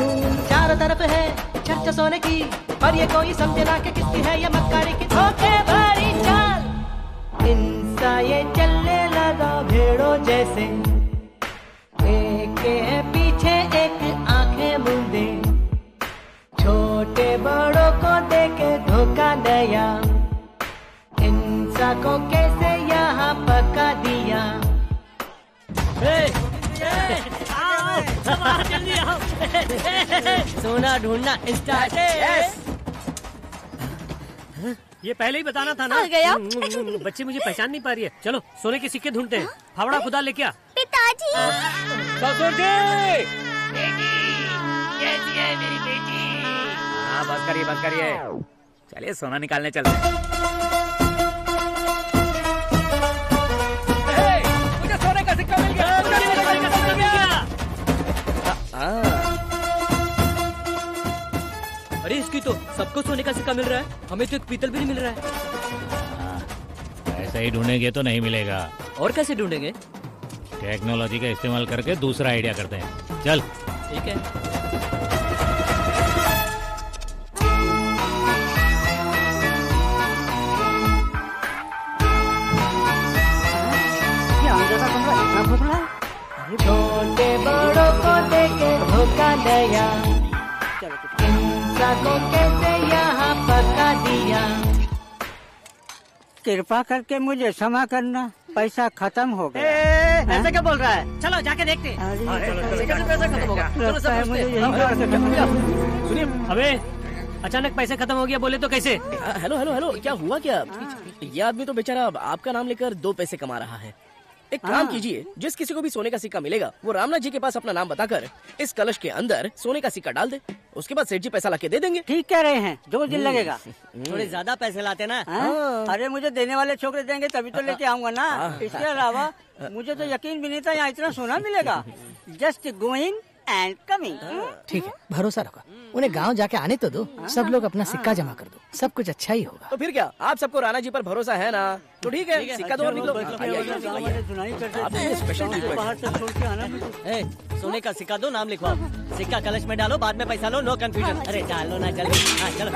चारों तरफ है चर्चा सोने की, पर ये कोई समझे ना कि किसकी है ये मक्कारी की धोखे भरी चाल। इंसा ये चलने लगा भेड़ों जैसे, एक के पीछे एक आंखें मूंदे। छोटे बड़ों को देके धोखा दिया, इंसा को कैसे यहाँ पका दिया। जल्दी आओ। सोना ढूंढना स्टार्ट है। ये पहले ही बताना था ना। आ गया। बच्ची मुझे पहचान नहीं पा रही है। चलो सोने के सिक्के ढूंढते हैं। फावड़ा खुदा लेके आ। पिताजी। ससुर जी। मेरी बेटी। हाँ बस करिए। चलिए सोना निकालने चलते हैं। मुझे सोने का सिक्का मिल गया। अरे इसकी तो सबको सोने का सिक्का मिल रहा है, हमें तो एक पीतल भी नहीं मिल रहा है। ऐसे ही ढूंढेंगे तो नहीं मिलेगा। और कैसे ढूंढेंगे? टेक्नोलॉजी का इस्तेमाल करके दूसरा आइडिया करते हैं। चल ठीक है। छोटे बड़ों को देके धोखा दिया, इंसान को कैसे यहाँ पका दिया। कृपा करके मुझे क्षमा करना, पैसा खत्म हो गया। ऐसे क्या बोल रहा है? चलो जाके देखते हैं। पैसा खत्म होगा। लगता है मुझे यही सुनिए, अबे अचानक पैसे खत्म हो गया बोले तो कैसे? हेलो, क्या हुआ क्या? ये आदमी तो बेचारा आपका नाम लेकर 2 पैसे कमा रहा है। एक काम कीजिए, जिस किसी को भी सोने का सिक्का मिलेगा वो रामनाथ जी के पास अपना नाम बताकर इस कलश के अंदर सोने का सिक्का डाल दे। उसके बाद सेठ जी पैसा लाके दे देंगे। ठीक कह रहे हैं, 2 दिन लगेगा। थोड़े ज्यादा पैसे लाते ना। अरे मुझे देने वाले छोकरे देंगे तभी तो लेके आऊंगा ना। इसके अलावा मुझे तो यकीन भी नहीं था यहाँ इतना सोना मिलेगा। Just going and coming. ठीक है, भरोसा रखो। उन्हें गांव जाके आने तो दो, सब लोग अपना सिक्का जमा कर दो, सब कुछ अच्छा ही होगा। तो फिर क्या, आप सबको राणा जी पर भरोसा है ना? तो ठीक है, सिक्का दो और निकलो। सोने का सिक्का दो, नाम लिखवाओ। सिक्का कलश में डालो, बाद में पैसा लो, नो कंफ्यूजन। अरे डालो ना जल्दी। हाँ चलो।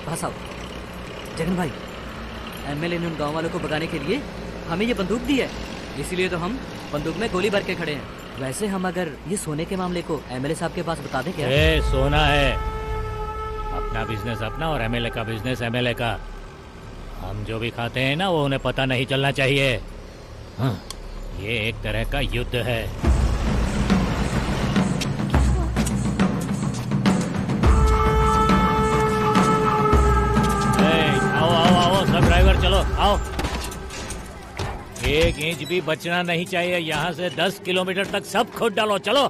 पास आओ। जगन भाई, एमएलए ने उन गांव वालों को भगाने के लिए हमें ये बंदूक दी है, इसीलिए तो हम बंदूक में गोली भर के खड़े हैं। वैसे हम अगर ये सोने के मामले को एमएलए साहब के पास बता दें क्या? सोना है, अपना बिजनेस अपना और एमएलए का बिजनेस एमएलए का। हम जो भी खाते हैं ना वो उन्हें पता नहीं चलना चाहिए। हाँ, ये एक तरह का युद्ध है। सब ड्राइवर चलो आओ। 1 इंच भी बचना नहीं चाहिए। यहाँ से 10 किलोमीटर तक सब खोद डालो। चलो।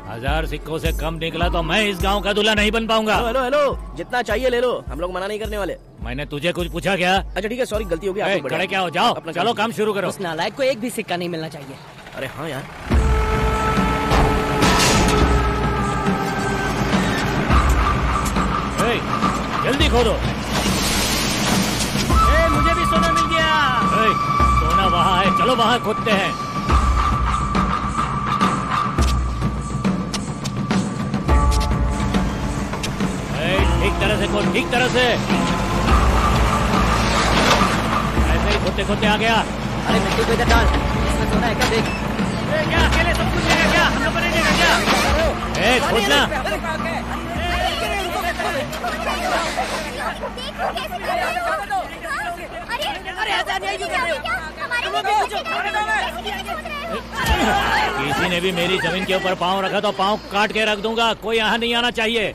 1000 सिक्कों से कम निकला तो मैं इस गांव का दूल्हा नहीं बन पाऊंगा। हेलो, जितना चाहिए ले लो, हम लोग मना नहीं करने वाले। मैंने तुझे कुछ पूछा क्या? अच्छा ठीक है, सॉरी गलती हो गई। खड़े क्या हो, जाओ चलो काम शुरू करो। उस नालायक को एक भी सिक्का नहीं मिलना चाहिए। अरे हाँ यार, जल्दी खोदो। मुझे भी सोना मिल गया। सोना वहाँ है, चलो वहाँ खोदते हैं। ठीक तरह से खोद, ठीक तरह से। ऐसे ही खोदते खोदते आ गया। अरे मिट्टी को इधर डाल, इसमें सोना है क्या? देख। क्या अकेले सब कुछ लेगा क्या? हम लोग को नहीं देगा क्या? खोदना। किसी ने भी मेरी जमीन के ऊपर पाँव रखा तो पाँव काट के रख दूंगा। कोई यहाँ नहीं आना चाहिए।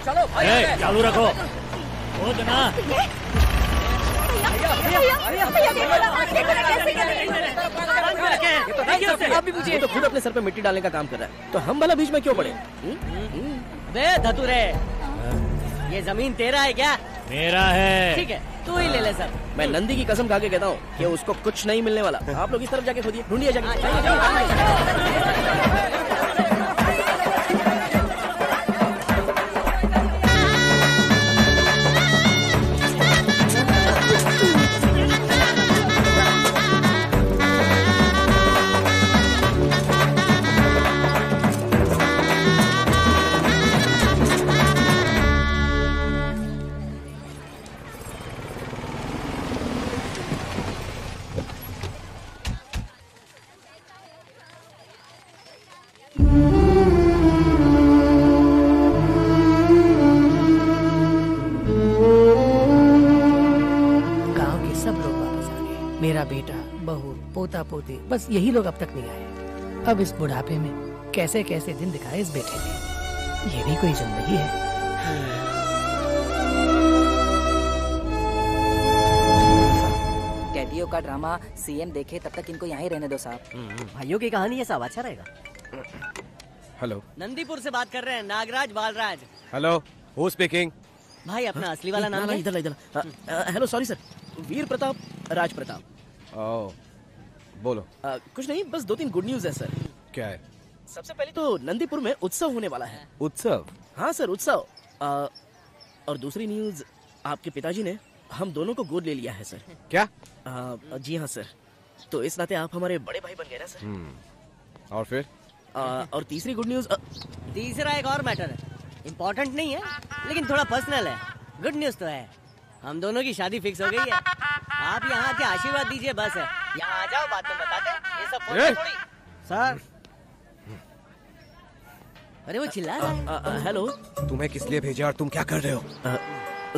चलो चालू रखो। खोदना। ये तो खुद अपने सर पे मिट्टी डालने का काम कर रहा है, तो हम भला बीच में क्यों पड़े? बे धतूरे, ये जमीन तेरा है क्या? मेरा है। ठीक है, तू ही ले ले सर। मैं नंदी की कसम खा के कहता हूँ कि उसको कुछ नहीं मिलने वाला। आप लोग इस तरफ जाके खोदिए, ढूंढिए जाके। पोता पोती, बस यही लोग अब तक नहीं आए। अब इस बुढ़ापे में कैसे कैसे दिन दिखाए इस बेटे ने, ये भी कोई जिंदगी है। कैदियों का ड्रामा सीएम देखे तब तक इनको यहाँ ही रहने दो साहब। भाइयों की कहानी है साहब, अच्छा रहेगा। हेलो, नंदीपुर से बात कर रहे हैं, Nagraj Balraj. Hello, who speaking? भाई अपना असली वाला नाम है? इधर। Hello sorry sir, Veer Pratap Raj Pratap. Oh, बोलो। कुछ नहीं, बस 2-3 गुड न्यूज है सर। क्या है? सबसे पहले तो नंदीपुर में उत्सव होने वाला है। उत्सव? हाँ सर, उत्सव। और दूसरी न्यूज, आपके पिताजी ने हम दोनों को गोद ले लिया है सर। क्या? जी हाँ सर, तो इस नाते आप हमारे बड़े भाई बन गए ना सर। और फिर? और तीसरी गुड न्यूज, तीसरा एक और मैटर है, इम्पोर्टेंट नहीं है लेकिन थोड़ा पर्सनल है। गुड न्यूज तो है, हम दोनों की शादी फिक्स हो गई है। आप यहाँ के आशीर्वाद दीजिए बस है। यहाँ आ जाओ, बाद में बताते हैं। ये सब फोन पे थोड़ी। सर। अरे वो चिल्ला रहा है। हेलो, तुम्हें किस लिए भेजा और तुम क्या कर रहे हो?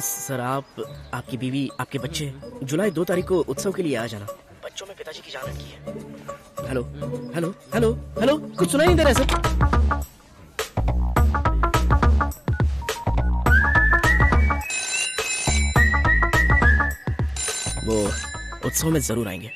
सर आपकी बीवी, आपके बच्चे जुलाई 2 तारीख को उत्सव के लिए आ जाना। बच्चों में पिताजी की जान अटकी है। हेलो हेलो हेलो हेलो, कुछ सुनाई नहीं दे रहा है सर। वो उत्सव में जरूर आएंगे।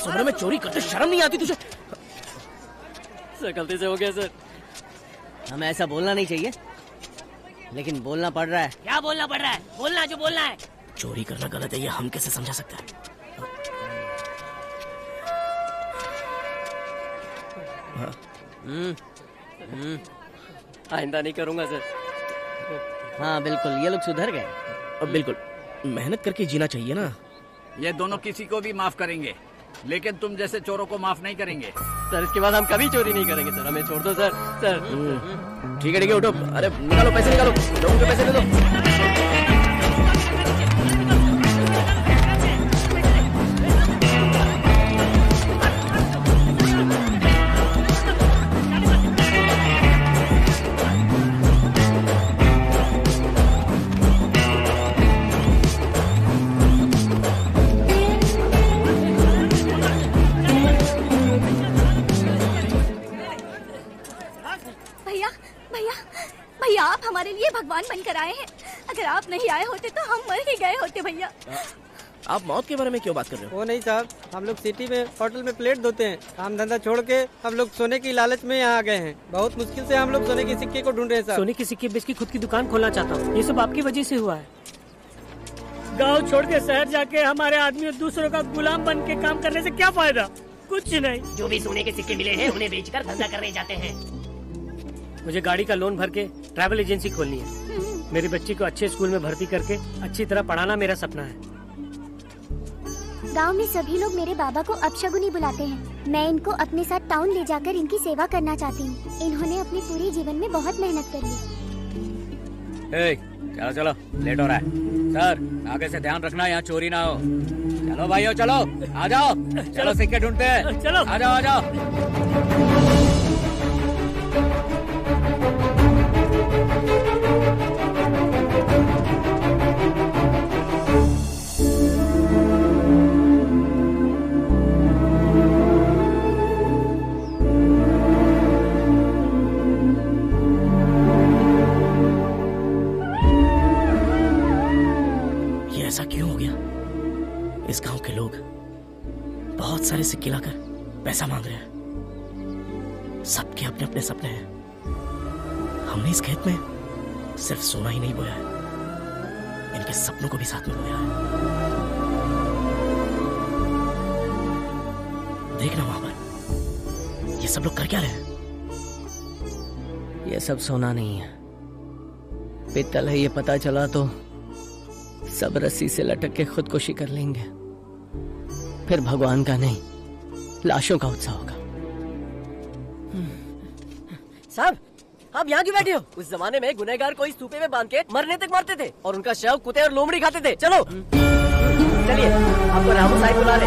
सुबह में चोरी करते शर्म नहीं आती तुझे? सर गलती से हो गया सर। हमें ऐसा बोलना नहीं चाहिए, लेकिन बोलना पड़ रहा है। क्या बोलना पड़ रहा है? बोलना जो बोलना है। चोरी करना गलत है, ये हम कैसे समझा सकते हैं? आइंदा नहीं करूंगा सर। हाँ बिल्कुल, ये लोग सुधर गए। अब बिल्कुल मेहनत करके जीना चाहिए ना। ये दोनों किसी को भी माफ करेंगे, लेकिन तुम जैसे चोरों को माफ नहीं करेंगे। सर इसके बाद हम कभी चोरी नहीं करेंगे सर, हमें छोड़ दो सर। सर ठीक है उठो। अरे निकालो पैसे, निकालो, लोगों के पैसे दे दो। आप हमारे लिए भगवान बनकर आए हैं। अगर आप नहीं आए होते तो हम मर ही गए होते भैया। आप मौत के बारे में क्यों बात कर रहे हो? वो नहीं साहब, हम लोग सिटी में होटल में प्लेट धोते हैं। काम धंधा छोड़ के हम लोग सोने की लालच में यहाँ आ गए हैं। बहुत मुश्किल से हम लोग सोने के सिक्के को ढूंढ रहे हैं साहब। सोने के सिक्के बेच के खुद की दुकान खोलना चाहता हूँ। ये सब आपकी वजह से हुआ है। गाँव छोड़ के शहर जाके हमारे आदमी दूसरों का गुलाम बन के काम करने से क्या फायदा? कुछ नहीं। जो भी सोने के सिक्के मिले हैं उन्हें बेचकर धंधा करने जाते हैं। मुझे गाड़ी का लोन भर के ट्रैवल एजेंसी खोलनी है। मेरी बच्ची को अच्छे स्कूल में भर्ती करके अच्छी तरह पढ़ाना मेरा सपना है। गांव में सभी लोग मेरे बाबा को अपशगुनी बुलाते हैं। मैं इनको अपने साथ टाउन ले जाकर इनकी सेवा करना चाहती हूँ। इन्होंने अपने पूरे जीवन में बहुत मेहनत कर ली। चलो चलो, लेट हो रहा है। सर आगे से ध्यान रखना, यहाँ चोरी ना हो। चलो भाइयों चलो, आ जाओ। चलो सिक्के ढूंढते हैं। चलो आ जाओ आ जाओ। ऐसा क्यों हो गया? इस गांव के लोग बहुत सारे सिक्के लाकर पैसा मांग रहे हैं। सबके अपने अपने सपने हैं। हमने इस खेत में सिर्फ सोना ही नहीं बोया है, इनके सपनों को भी साथ में बोया है। देखना वहां पर ये सब लोग कर क्या रहे हैं? ये सब सोना नहीं है, पित्तल है। ये पता चला तो सब रस्सी से लटक के खुदकुशी कर लेंगे। फिर भगवान का नहीं, लाशों का उत्सव होगा। साहब, आप यहाँ क्यों बैठे हो? उस जमाने में गुनहगार को इस स्तूपे में बांध के मरने तक मारते थे और उनका शव कुत्ते और लोमड़ी खाते थे। चलो चलिए, आपको रामू साहब बुला ले।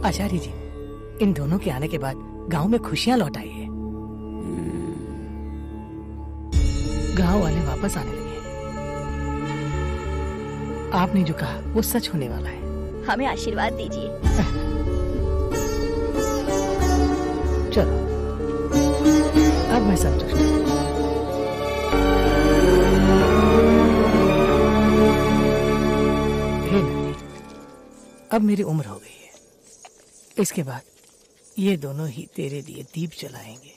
आचार्य जी, इन दोनों के आने के बाद गांव में खुशियां लौट आई है। गांव वाले वापस आने लगे। आपने जो कहा वो सच होने वाला है। हमें आशीर्वाद दीजिए। चलो, अब मैं संतुष्ट हूँ। हे नंदी, अब मेरी उम्र हो गई है। इसके बाद ये दोनों ही तेरे लिए दीप जलाएंगे।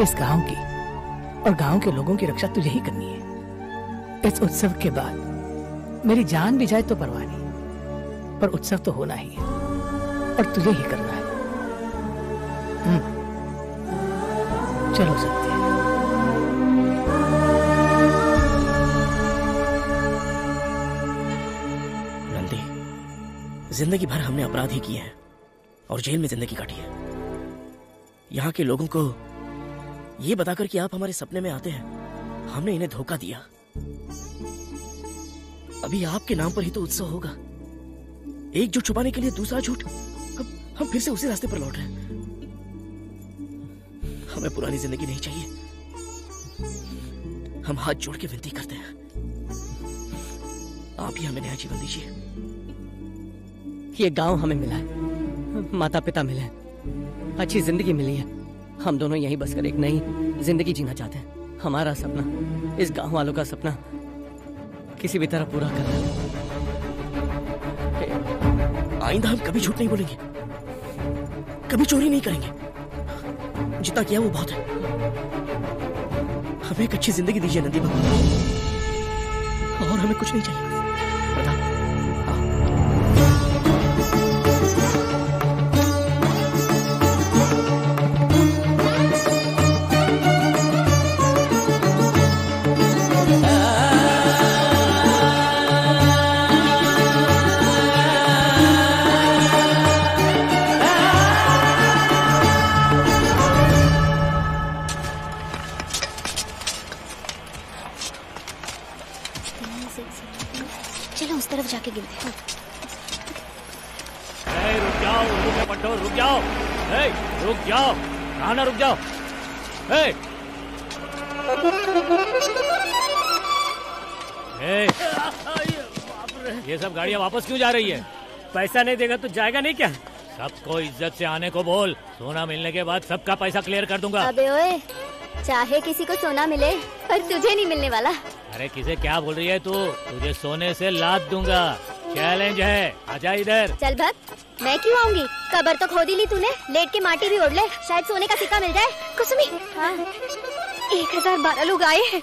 इस गांव की और गांव के लोगों की रक्षा तुझे ही करनी है। इस उत्सव के बाद मेरी जान भी जाए तो परवाह नहीं, पर उत्सव तो होना ही है और तुझे ही करना है। चलो सकते हैं। नंदी, जिंदगी भर हमने अपराध ही किए हैं और जेल में जिंदगी काटी है। यहाँ के लोगों को ये बताकर कि आप हमारे सपने में आते हैं, हमने इन्हें धोखा दिया। अभी आपके नाम पर ही तो उत्सव होगा। एक झूठ छुपाने के लिए दूसरा झूठ। हम फिर से उसी रास्ते पर लौट रहे हैं। हमें पुरानी जिंदगी नहीं चाहिए। हम हाथ जोड़ के विनती करते हैं, आप ही हमें नया जीवन दीजिए। ये गांव हमें मिला है, माता पिता मिले हैं, अच्छी जिंदगी मिली है। हम दोनों यहीं बसकर एक नई जिंदगी जीना चाहते हैं। हमारा सपना, इस गांव वालों का सपना किसी भी तरह पूरा करना है। आइंदा हम कभी झूठ नहीं बोलेंगे, कभी चोरी नहीं करेंगे। जितना किया वो बहुत है। हमें एक अच्छी जिंदगी दीजिए नंदी बाबा, और हमें कुछ नहीं चाहिए। चलो उस तरफ जाके गिनते हैं। रुक जाओ, रुक जाओ, रुक जाओ, कहाँ ना रुक जाओ। ये सब गाड़ियाँ वापस क्यों जा रही है? पैसा नहीं देगा तो जाएगा नहीं क्या? सबको इज्जत से आने को बोल। सोना मिलने के बाद सबका पैसा क्लियर कर दूंगा। अबे ओए, चाहे किसी को सोना मिले पर तुझे नहीं मिलने वाला। अरे किसे क्या बोल रही है तू? तुझे सोने से लाद दूंगा। चैलेंज है, आजा इधर। चल भग, मैं क्यों आऊंगी? कबर तो खोद ही ली तूने, लेट के माटी भी ओढ़ ले, शायद सोने का सिक्का मिल जाए। कुसुमी, हाँ 1012 लोग आए हैं,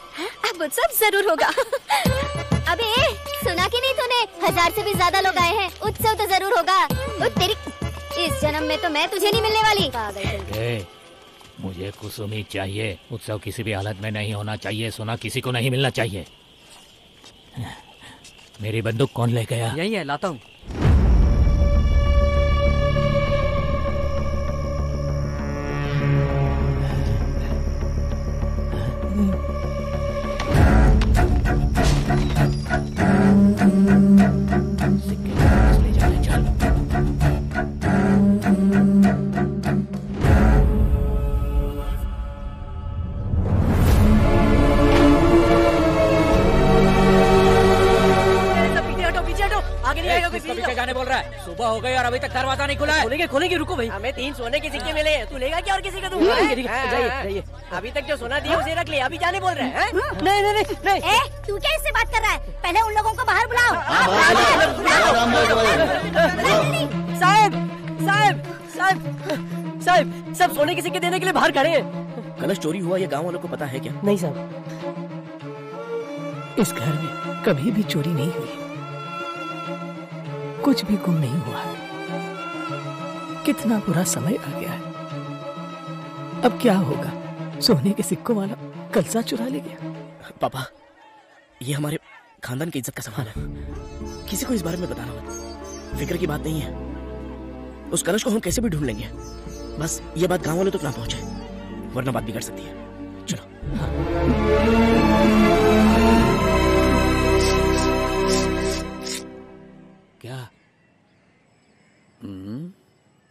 अब उत्सव जरूर होगा। अबे सुना कि नहीं तूने? 1000 से भी ज्यादा लोग आए हैं, उत्सव तो जरूर होगा। तेरी इस जन्म में तो मैं तुझे नहीं मिलने वाली। मुझे कुसुमी चाहिए। उत्सव किसी भी हालत में नहीं होना चाहिए। सोना किसी को नहीं मिलना चाहिए। मेरी बंदूक कौन ले गया? यही है, लाता हूँ। सुबह हो गई और अभी तक दरवाजा नहीं खुला है। खोलेंगे, रुको भाई। हमें 3 सोने के सिक्के मिले हैं, तू लेगा क्या और किसी का दूंगा? जाइए। अभी तक जो सोना दिया उसे रख ले, अभी जाने बोल रहे हैं? नहीं। तू क्या इससे बात कर रहा है? पहले उन लोगों को बाहर बुलाओ। साहब, सब सोने के सिक्के देने के लिए बाहर खड़े हैं। कलश चोरी हुआ ये गांव वालों को पता है क्या? नहीं साहब, इस घर में कभी भी चोरी नहीं हुई, कुछ भी गुम नहीं हुआ है। कितना बुरा समय आ गया है। अब क्या होगा? सोने के सिक्कों वाला कलसा चुरा ले गया। पापा, ये हमारे खानदान की इज्जत का सवाल है, किसी को इस बारे में बताना मत। फिक्र की बात नहीं है, उस कलश को हम कैसे भी ढूंढ लेंगे, बस ये बात गांव वालों तक ना पहुंचे, वरना बात बिगड़ सकती है। चलो। क्या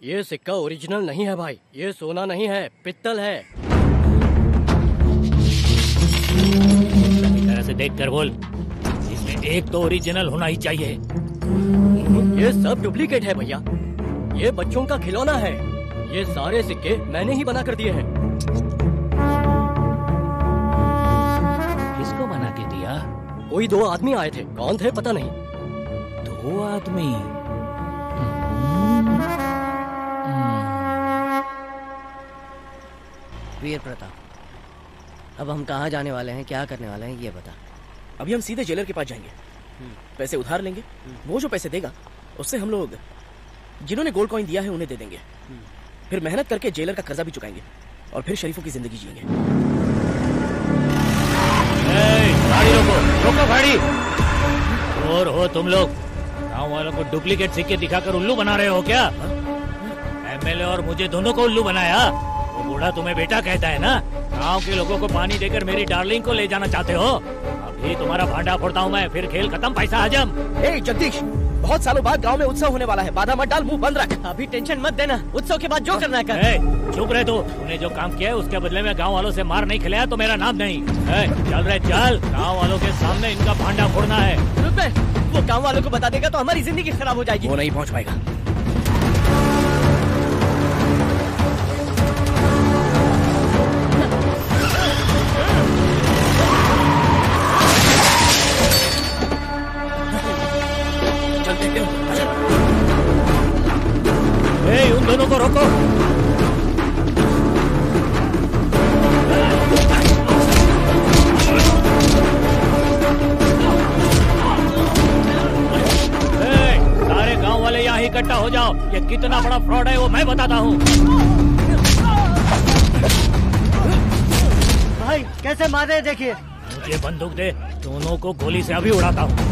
ये सिक्का ओरिजिनल नहीं है भाई, ये सोना नहीं है, पित्तल है। अच्छी तरह से देख कर बोल, इसमें एक तो ओरिजिनल होना ही चाहिए। ये सब डुप्लीकेट है भैया, ये बच्चों का खिलौना है। ये सारे सिक्के मैंने ही बना कर दिए हैं। किसको बना के दिया? कोई 2 आदमी आए थे, कौन थे पता नहीं। 2 आदमी? वीर प्रताप, अब हम कहाँ जाने वाले हैं, क्या करने वाले हैं, ये बता। अभी हम सीधे जेलर के पास जाएंगे, पैसे उधार लेंगे, वो जो पैसे देगा उससे हम लोग जिन्होंने गोल्ड कॉइन दिया है उन्हें दे देंगे, फिर मेहनत करके जेलर का कर्जा भी चुकाएंगे और फिर शरीफों की जिंदगी जिएंगे। गाड़ी रोको, रोको गाड़ी। और हो तुम लोग, गाँव वालों को डुप्लीकेट सिक्के दिखाकर उल्लू बना रहे हो क्या? एमएलए और मुझे दोनों को उल्लू बनाया? वो बूढ़ा तुम्हें बेटा कहता है ना? गांव के लोगों को पानी देकर मेरी डार्लिंग को ले जाना चाहते हो? अभी तुम्हारा भांडा फोड़ता हूँ मैं, फिर खेल खत्म, पैसा हजम। जगदीश, बहुत सालों बाद गांव में उत्सव होने वाला है, बाधा मत डाल, मुंह बंद रख। अभी टेंशन मत देना, उत्सव के बाद जो करना है कर। चुप रहे तो, तूने जो काम किया है उसके बदले में गाँव वालों से मार नहीं खिलाया तो मेरा नाम नहीं। चल रहे चल, गाँव वालों के सामने इनका भांडा फोड़ना है। वो गाँव वालों को बता देगा तो हमारी जिंदगी खराब हो जाएगी। वो नहीं पहुँच पाएगा। उन दोनों को रोको। सारे गांव वाले यहाँ इकट्ठा हो जाओ, ये कितना बड़ा फ्रॉड है वो मैं बताता हूँ। भाई कैसे मारे देखिए। मुझे बंदूक दे, दोनों को गोली से अभी उड़ाता हूँ।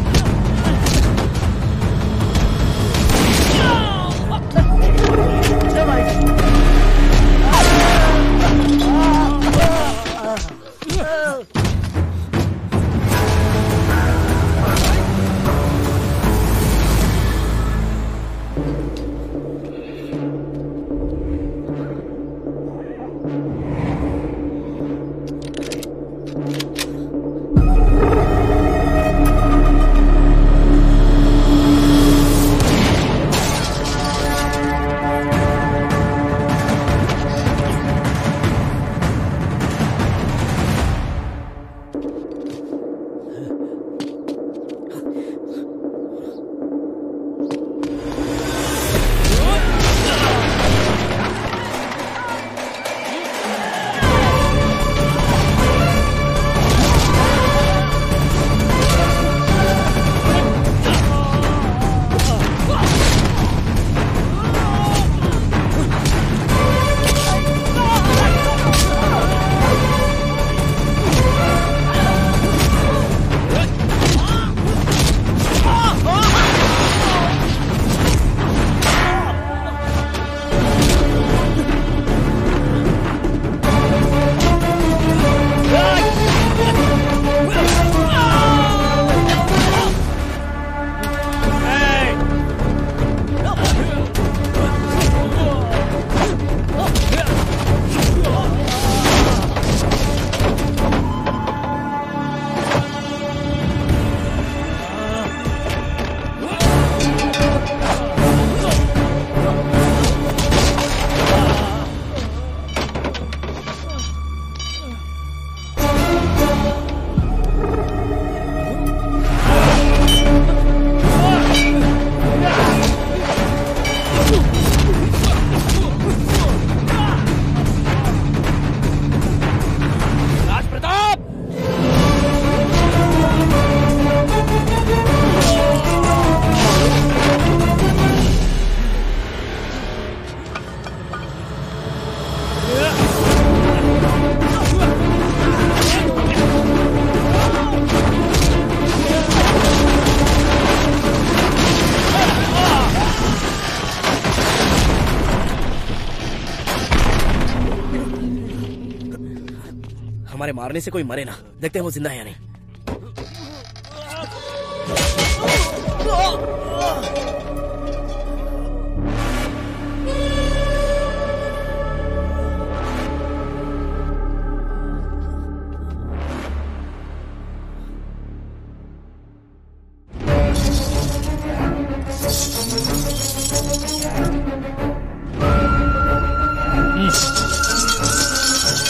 हमारे मारने से कोई मरे ना। देखते हैं वो जिंदा है या नहीं।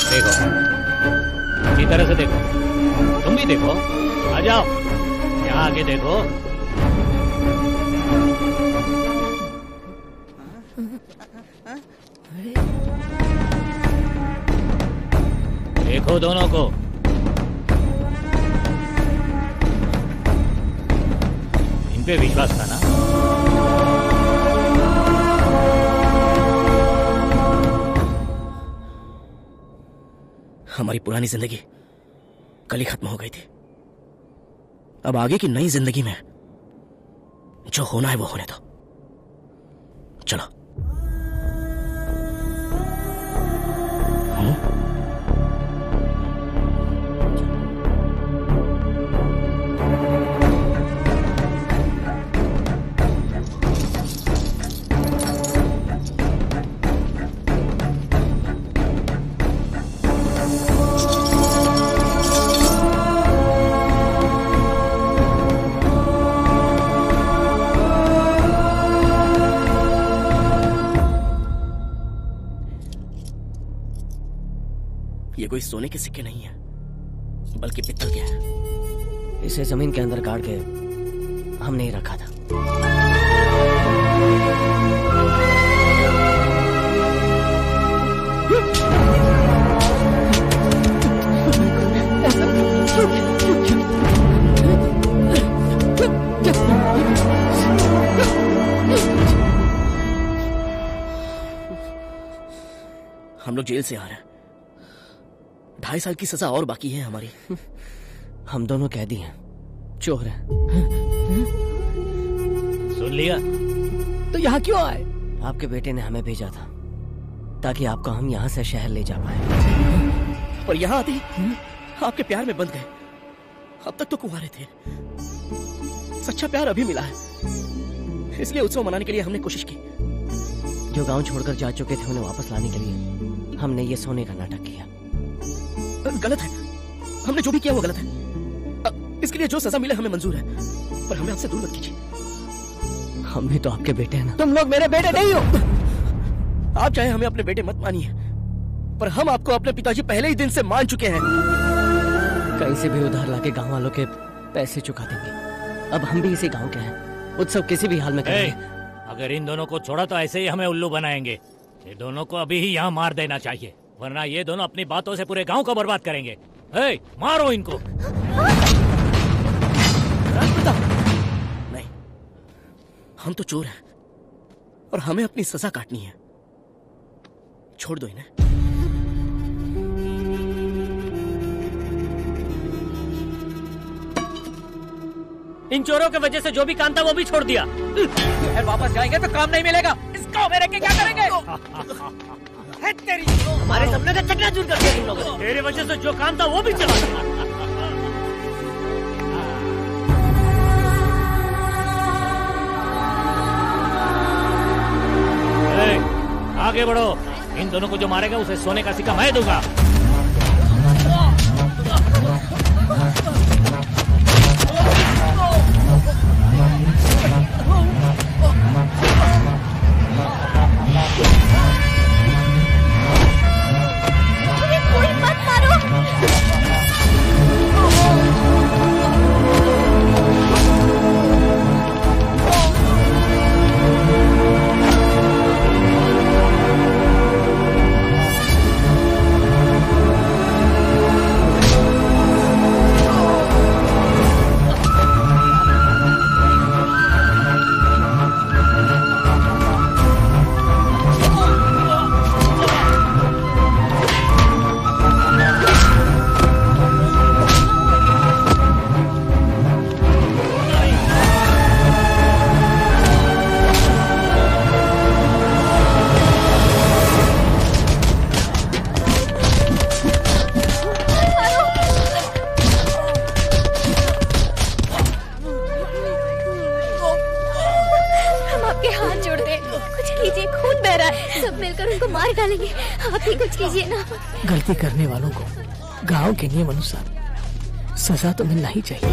देखो, अच्छी तरह से देखो, तुम भी देखो, आ जाओ, यहाँ आके देखो। देखो दोनों को। इन पे विश्वास था ना? हमारी पुरानी जिंदगी कल ही खत्म हो गई थी। अब आगे की नई जिंदगी में जो होना है वो होने दो। चलो। ये कोई सोने के सिक्के नहीं है, बल्कि पित्तल के हैं। इसे जमीन के अंदर काट के हमने ही रखा था। हम लोग जेल से आ रहे हैं। 2.5 साल की सजा और बाकी है हमारी। हम दोनों कैदी हैं, चोर हैं। सुन लिया? तो यहाँ क्यों आए? आपके बेटे ने हमें भेजा था ताकि आपको हम यहाँ से शहर ले जा पाए। पर यहाँ आते ही आपके प्यार में बंध गए। अब तक तो कुंवारे थे। सच्चा प्यार अभी मिला है, इसलिए उत्सव मनाने के लिए हमने कोशिश की। जो गांव छोड़कर जा चुके थे उन्हें वापस लाने के लिए हमने ये सोने का नाटक किया। गलत है, हमने जो भी किया वो गलत है। इसके लिए जो सजा मिले हमें मंजूर है, पर हमें आपसे दूर मत कीजिए। हम भी तो आपके बेटे हैं ना। तुम लोग मेरे बेटे नहीं हो। आप चाहे हमें अपने बेटे मत मानिए, पर हम आपको अपने पिताजी पहले ही दिन से मान चुके हैं। कहीं से भी उधार लाके गांव वालों के पैसे चुका देंगे। अब हम भी इसी गांव के हैं। उत्सव किसी भी हाल में करेंगे। अगर इन दोनों को छोड़ा तो ऐसे ही हमें उल्लू बनाएंगे। ये दोनों को अभी ही यहाँ मार देना चाहिए, वरना ये दोनों अपनी बातों से पूरे गांव को बर्बाद करेंगे। मारो इनको। नहीं, हम तो चोर हैं और हमें अपनी सजा काटनी है। छोड़ दो इन्हें। इन चोरों की वजह से जो भी काम था वो भी छोड़ दिया। वापस जाएंगे तो काम नहीं मिलेगा। इस गांव में रह के क्या करेंगे? तेरी हमारे सपने का चकनाचूर कर दिया तुम लोगों ने। तेरी वजह से जो काम था वो भी चला। आगे बढ़ो। इन दोनों को जो मारेगा उसे सोने का सिक्का मैं दूंगा। सब मिलकर उनको मार डालेंगे। आप ही कुछ कीजिए ना। गलती करने वालों को गांव के नियम अनुसार सजा तो मिलना ही चाहिए।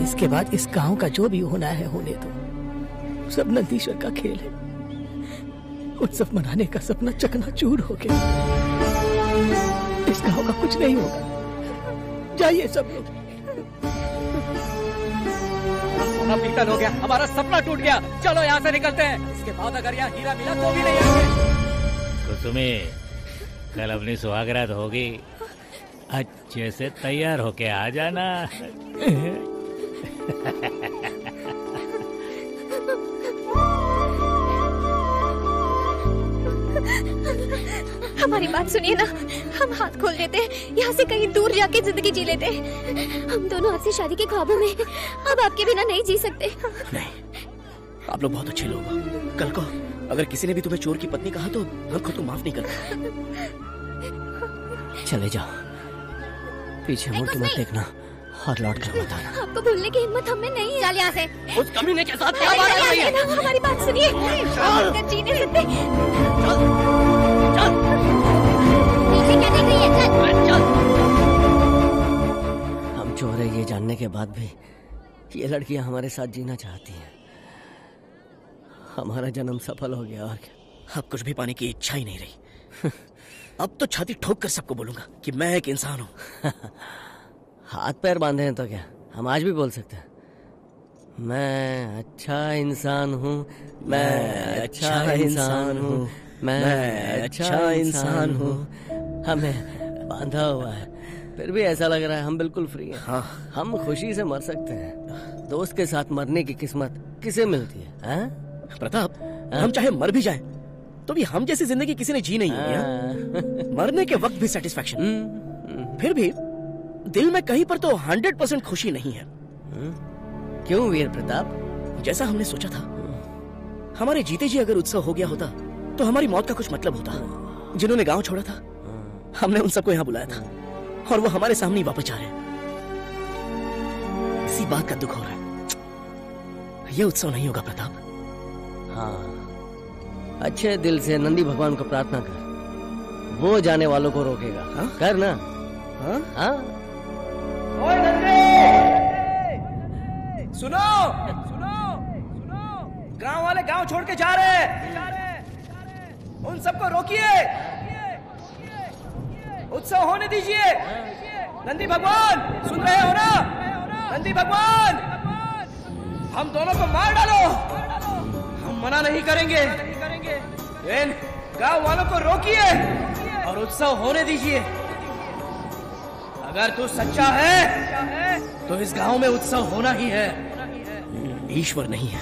इसके बाद इस गांव का जो भी होना है होने दो। सब नंदीश्वर का खेल है। उत्सव मनाने का सपना चकनाचूर हो गया। इस गांव का कुछ नहीं होगा। जाइए सब लोग। सोना पीतल हो गया, हमारा सपना टूट गया। चलो यहाँ से निकलते हैं। इसके बाद अगर यहाँ हीरा मिला तो भी नहीं आएंगे। कुसुमी, कल अपनी सुहागरात होगी, अच्छे से तैयार होके आ जाना। हमारी बात सुनिए ना, हम हाथ खोल देते हैं, यहाँ से कहीं दूर जाके जिंदगी जी लेते हैं। हम दोनों आपसे शादी के ख्वाबों में अब आपके बिना नहीं जी सकते। नहीं, आप लोग बहुत अच्छे लोग हो। कल को अगर किसी ने भी तुम्हें चोर की पत्नी कहा तो हम खुद को माफ नहीं करते। चले जाओ, पीछे मुड़ के मत देखना और लौट कर मत आना। आपको भूलने की हिम्मत हमें नहीं है। चल यहाँ से। उस कमीने के साथ क्या अरे, बात कर रही है? हमारी बात सुनिए। हम जी नहीं सकते। पीछे क्या देख रही है? चल। हम चोर है ये जानने के बाद भी ये लड़कियां हमारे साथ जीना चाहती हैं। हमारा जन्म सफल हो गया और क्या। अब कुछ भी पाने की इच्छा ही नहीं रही। अब तो छाती ठोक कर सबको बोलूंगा कि मैं एक इंसान हूँ। हाथ पैर बांधे हैं तो क्या, हम आज भी बोल सकते हैं। मैं अच्छा इंसान हूँ, मैं अच्छा इंसान हूँ, मैं अच्छा इंसान हूँ। हमें बांधा हुआ है, फिर भी ऐसा लग रहा है हम बिल्कुल फ्री हैं। हाँ। हम खुशी से मर सकते हैं। दोस्त के साथ मरने की किस्मत किसे मिलती है? प्रताप, हम चाहे मर भी जाए तो भी हम जैसी जिंदगी किसी ने जी नहीं है। मरने के वक्त भी सेटिस्फैक्शन, फिर भी दिल में कहीं पर तो 100% खुशी नहीं है। क्यों वीर प्रताप? जैसा हमने सोचा था, हमारे जीते जी अगर उत्सव हो गया होता तो हमारी मौत का कुछ मतलब होता। जिन्होंने गांव छोड़ा था, हमने उन सबको यहाँ बुलाया था और वो हमारे सामने ही वापस जा रहे हैं। इसी बात का दुख हो रहा है। ये उत्सव नहीं होगा प्रताप। हाँ, अच्छे दिल से नंदी भगवान को प्रार्थना कर, वो जाने वालों को रोकेगा। हाँ? कर ना। हाँ? हाँ? ओए नंदी! सुनो, सुनो, सुनो! गांव वाले गांव छोड़ के जा रहे हैं। उन सबको रोकिए। उत्सव होने दीजिए। नंदी भगवान, सुन रहे हो ना? नंदी भगवान, हम दोनों को मार डालो। हम मना नहीं करेंगे। इन गांव वालों को रोकिए और उत्सव होने दीजिए। अगर तू सच्चा है तो इस गांव में उत्सव होना ही है। ईश्वर नहीं है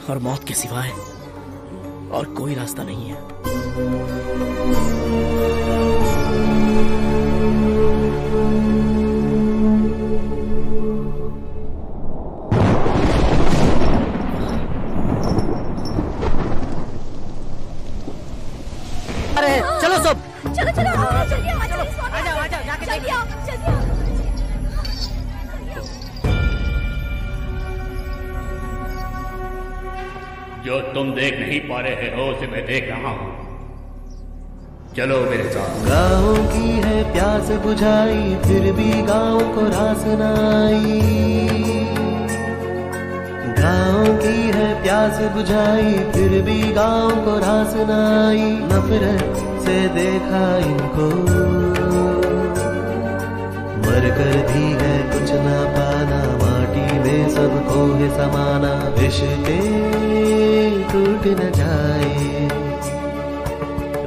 और मौत के सिवाय और कोई रास्ता नहीं है। अरे चलो सब, चलो चलो जल्दी आओ, आ जाओ जाके जल्दी आओ, जल्दी आओ। जो तुम देख नहीं पा रहे हो उसे मैं देख रहा हूँ। चलो मेरे साथ। गाँव की है प्यास बुझाई, फिर भी गाँव को रास न आई। गाँव की है प्यास बुझाई, फिर भी गाँव को रास न आई। नफरत से देखा इनको, मर कर भी है कुछ ना पाना। माटी में सबको है समाना, रिश्ते टूट न जाए,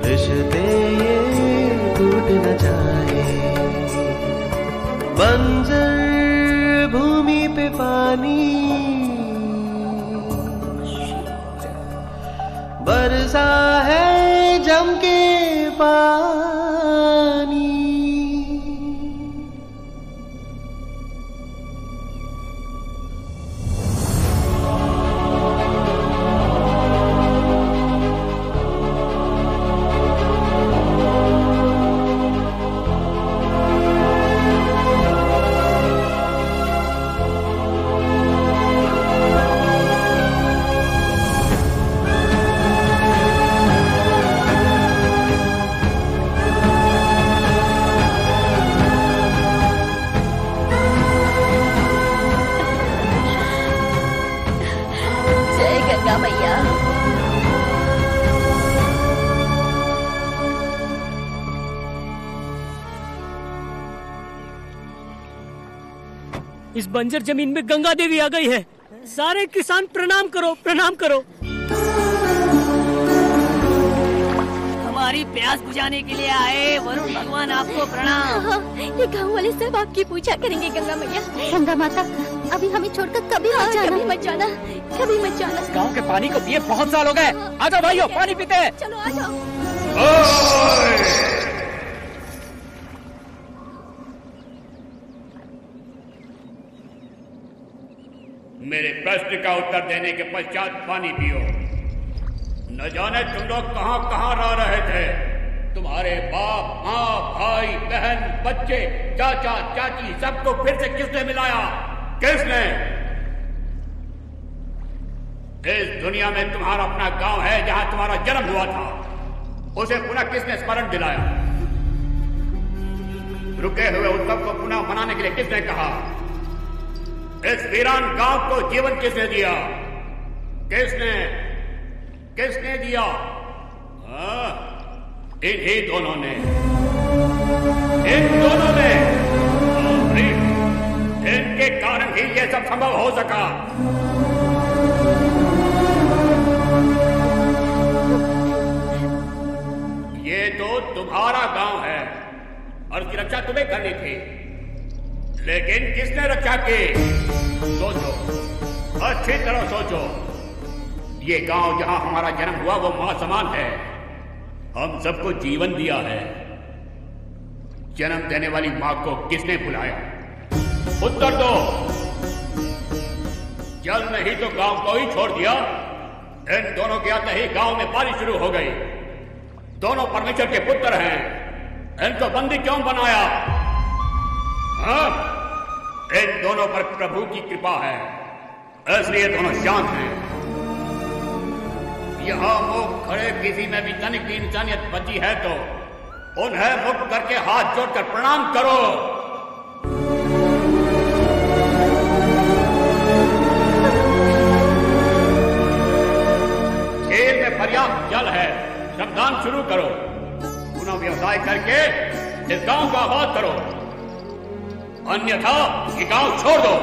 रिश्ते ये जाए। बंजर भूमि पे पानी बरसा है जम के पानी। इस बंजर जमीन में गंगा देवी आ गई है। सारे किसान प्रणाम करो, प्रणाम करो। हमारी प्यास बुझाने के लिए आए वरुण भगवान आपको प्रणाम। ये गाँव वाले सब आपकी पूजा करेंगे गंगा मैया। गंगा माता अभी हमें छोड़कर कभी मत जाना, कभी मत जाना, कभी मत जाना। गांव के पानी को पिए बहुत साल हो गए। आ जाओ भाइयों, पानी पीते हैं। चलो आ जाओ। मेरे प्रश्न का उत्तर देने के पश्चात पानी पियो। न जाने तुम लोग कहां कहां रह रहे थे। तुम्हारे बाप, माँ, भाई, बहन, बच्चे, चाचा, चाची सबको फिर से किसने मिलाया? किसने? इस दुनिया में तुम्हारा अपना गांव है जहां तुम्हारा जन्म हुआ था। उसे पुनः किसने स्मरण दिलाया? रुके हुए उत्सव को पुनः मनाने के लिए किसने कहा? इस वीरान गांव को जीवन किसने दिया? किसने किसने दिया? इन्हीं दोनों ने, इन दोनों ने। इनके कारण ही ये सब संभव हो सका। ये तो तुम्हारा गांव है और उसकी रक्षा तुम्हें करनी थी, लेकिन किसने रक्षा की? सोचो, अच्छी तरह सोचो। ये गांव जहां हमारा जन्म हुआ वो मां समान है। हम सबको जीवन दिया है। जन्म देने वाली मां को किसने बुलाया? उत्तर दो। जल नहीं तो गांव को ही छोड़ दिया। इन दोनों के आते ही गांव में बारिश शुरू हो गई। दोनों परमेश्वर के पुत्र हैं। इनको बंदी क्यों बनाया? हाँ? इन दोनों पर प्रभु की कृपा है, इसलिए दोनों शांत हैं। यहां मुक्त खड़े किसी में भी तनिक भी इंसानियत बची है तो उन्हें मुक्त करके हाथ जोड़कर प्रणाम करो। खेल में पर्याप्त जल है, श्रमदान शुरू करो। पुनः व्यवसाय करके इस गांव को आबाद करो, अन्यथा ये गांव छोड़ दो।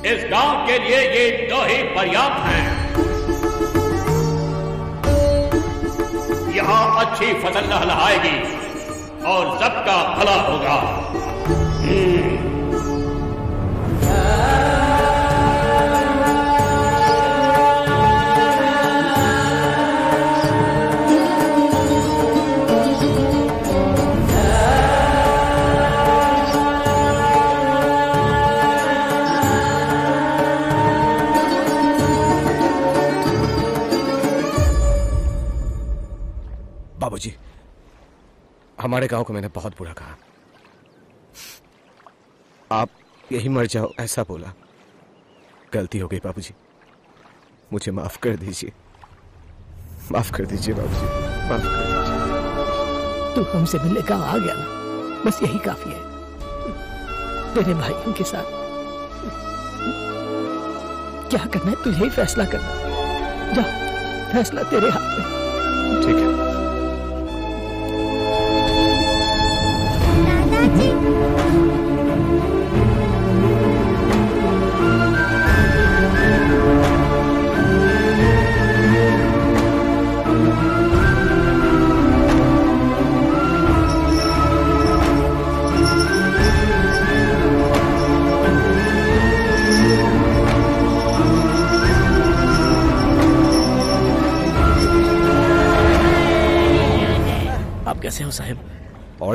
इस गांव के लिए ये दो ही पर्याप्त हैं। यहां अच्छी फसल लहलहाएगी और सबका भला होगा। बाबूजी, हमारे गांव को मैंने बहुत बुरा कहा। आप यही मर जाओ ऐसा बोला। गलती हो गई बाबूजी, मुझे माफ कर दीजिए। माफ कर दीजिए बाबूजी, माफ कर दीजिए। तू हमसे मिलने गाँव आ गया ना, बस यही काफी है। तेरे भाइयों के साथ क्या करना है तुझे ही फैसला करना। जा, फैसला तेरे हाथ में। ठीक है।